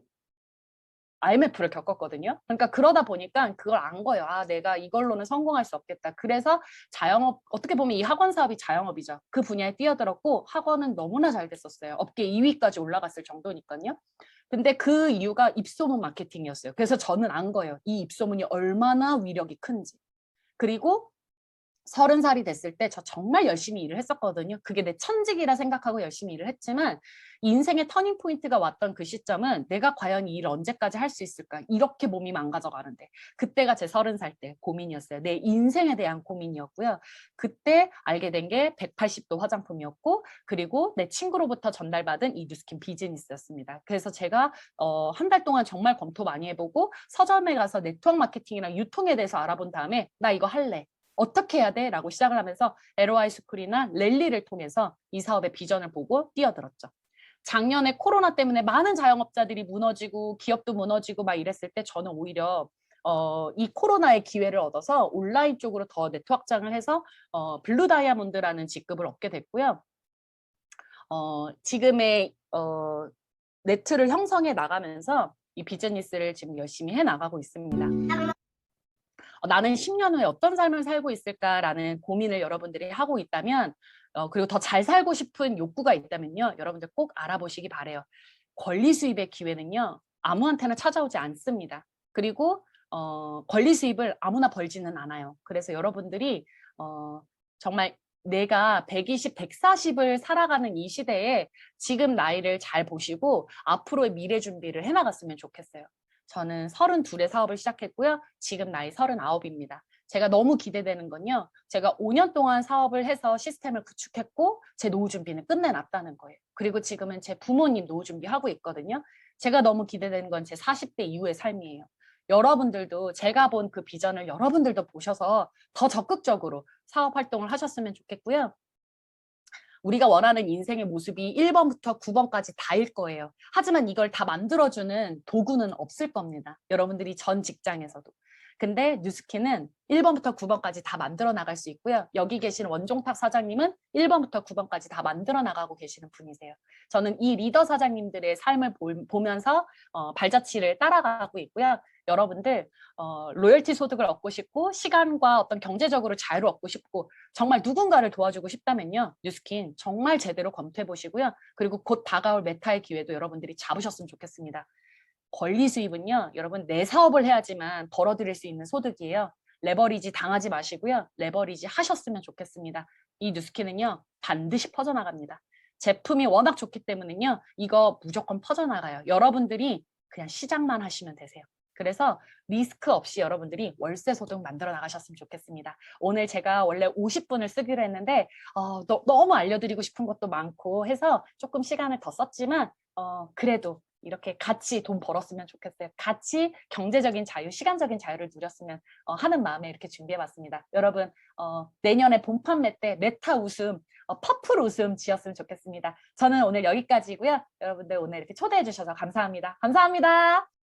IMF를 겪었거든요. 그러니까 그러다 보니까 그걸 안 거예요. 아, 내가 이걸로는 성공할 수 없겠다. 그래서 자영업, 어떻게 보면 이 학원 사업이 자영업이죠. 그 분야에 뛰어들었고 학원은 너무나 잘 됐었어요. 업계 2위까지 올라갔을 정도니까요. 근데 그 이유가 입소문 마케팅이었어요. 그래서 저는 안 거예요. 이 입소문이 얼마나 위력이 큰지. 그리고 30살이 됐을 때 저 정말 열심히 일을 했었거든요. 그게 내 천직이라 생각하고 열심히 일을 했지만 인생의 터닝 포인트가 왔던 그 시점은 내가 과연 이 일을 언제까지 할 수 있을까? 이렇게 몸이 망가져가는데 그때가 제 30살 때 고민이었어요. 내 인생에 대한 고민이었고요. 그때 알게 된 게 180도 화장품이었고 그리고 내 친구로부터 전달받은 이 뉴스킨 비즈니스였습니다. 그래서 제가 한 달 동안 정말 검토 많이 해보고 서점에 가서 네트워크 마케팅이나 유통에 대해서 알아본 다음에 나 이거 할래. 어떻게 해야 돼? 라고 시작을 하면서 LOI 스쿨이나 랠리를 통해서 이 사업의 비전을 보고 뛰어들었죠. 작년에 코로나 때문에 많은 자영업자들이 무너지고 기업도 무너지고 막 이랬을 때 저는 오히려 이 코로나의 기회를 얻어서 온라인 쪽으로 더 네트워크 확장을 해서 블루 다이아몬드라는 직급을 얻게 됐고요. 지금의 네트를 형성해 나가면서 이 비즈니스를 지금 열심히 해 나가고 있습니다. 나는 10년 후에 어떤 삶을 살고 있을까라는 고민을 여러분들이 하고 있다면 그리고 더 잘 살고 싶은 욕구가 있다면요. 여러분들 꼭 알아보시기 바래요. 권리 수입의 기회는요. 아무한테나 찾아오지 않습니다. 그리고 권리 수입을 아무나 벌지는 않아요. 그래서 여러분들이 정말 내가 120, 140을 살아가는 이 시대에 지금 나이를 잘 보시고 앞으로의 미래 준비를 해나갔으면 좋겠어요. 저는 32에 사업을 시작했고요. 지금 나이 39입니다. 제가 너무 기대되는 건요. 제가 5년 동안 사업을 해서 시스템을 구축했고 제 노후 준비는 끝내놨다는 거예요. 그리고 지금은 제 부모님 노후 준비하고 있거든요. 제가 너무 기대되는 건 제 40대 이후의 삶이에요. 여러분들도 제가 본 그 비전을 여러분들도 보셔서 더 적극적으로 사업 활동을 하셨으면 좋겠고요. 우리가 원하는 인생의 모습이 1번부터 9번까지 다일 거예요. 하지만 이걸 다 만들어주는 도구는 없을 겁니다. 여러분들이 전 직장에서도. 근데 뉴스킨은 1번부터 9번까지 다 만들어 나갈 수 있고요. 여기 계신 원종탁 사장님은 1번부터 9번까지 다 만들어 나가고 계시는 분이세요. 저는 이 리더 사장님들의 삶을 보면서 발자취를 따라가고 있고요. 여러분들 로열티 소득을 얻고 싶고 시간과 어떤 경제적으로 자유를 얻고 싶고 정말 누군가를 도와주고 싶다면요. 뉴스킨 정말 제대로 검토해 보시고요. 그리고 곧 다가올 메타의 기회도 여러분들이 잡으셨으면 좋겠습니다. 권리 수입은요. 여러분 내 사업을 해야지만 벌어들일 수 있는 소득이에요. 레버리지 당하지 마시고요. 레버리지 하셨으면 좋겠습니다. 이 뉴스킨은요. 반드시 퍼져나갑니다. 제품이 워낙 좋기 때문에요. 이거 무조건 퍼져나가요. 여러분들이 그냥 시작만 하시면 되세요. 그래서 리스크 없이 여러분들이 월세 소득 만들어 나가셨으면 좋겠습니다. 오늘 제가 원래 50분을 쓰기로 했는데 너무 알려드리고 싶은 것도 많고 해서 조금 시간을 더 썼지만 그래도 이렇게 같이 돈 벌었으면 좋겠어요. 같이 경제적인 자유, 시간적인 자유를 누렸으면 하는 마음에 이렇게 준비해봤습니다. 여러분 내년에 본 판매 때 메타 웃음, 퍼플 웃음 지었으면 좋겠습니다. 저는 오늘 여기까지고요. 여러분들 오늘 이렇게 초대해 주셔서 감사합니다. 감사합니다.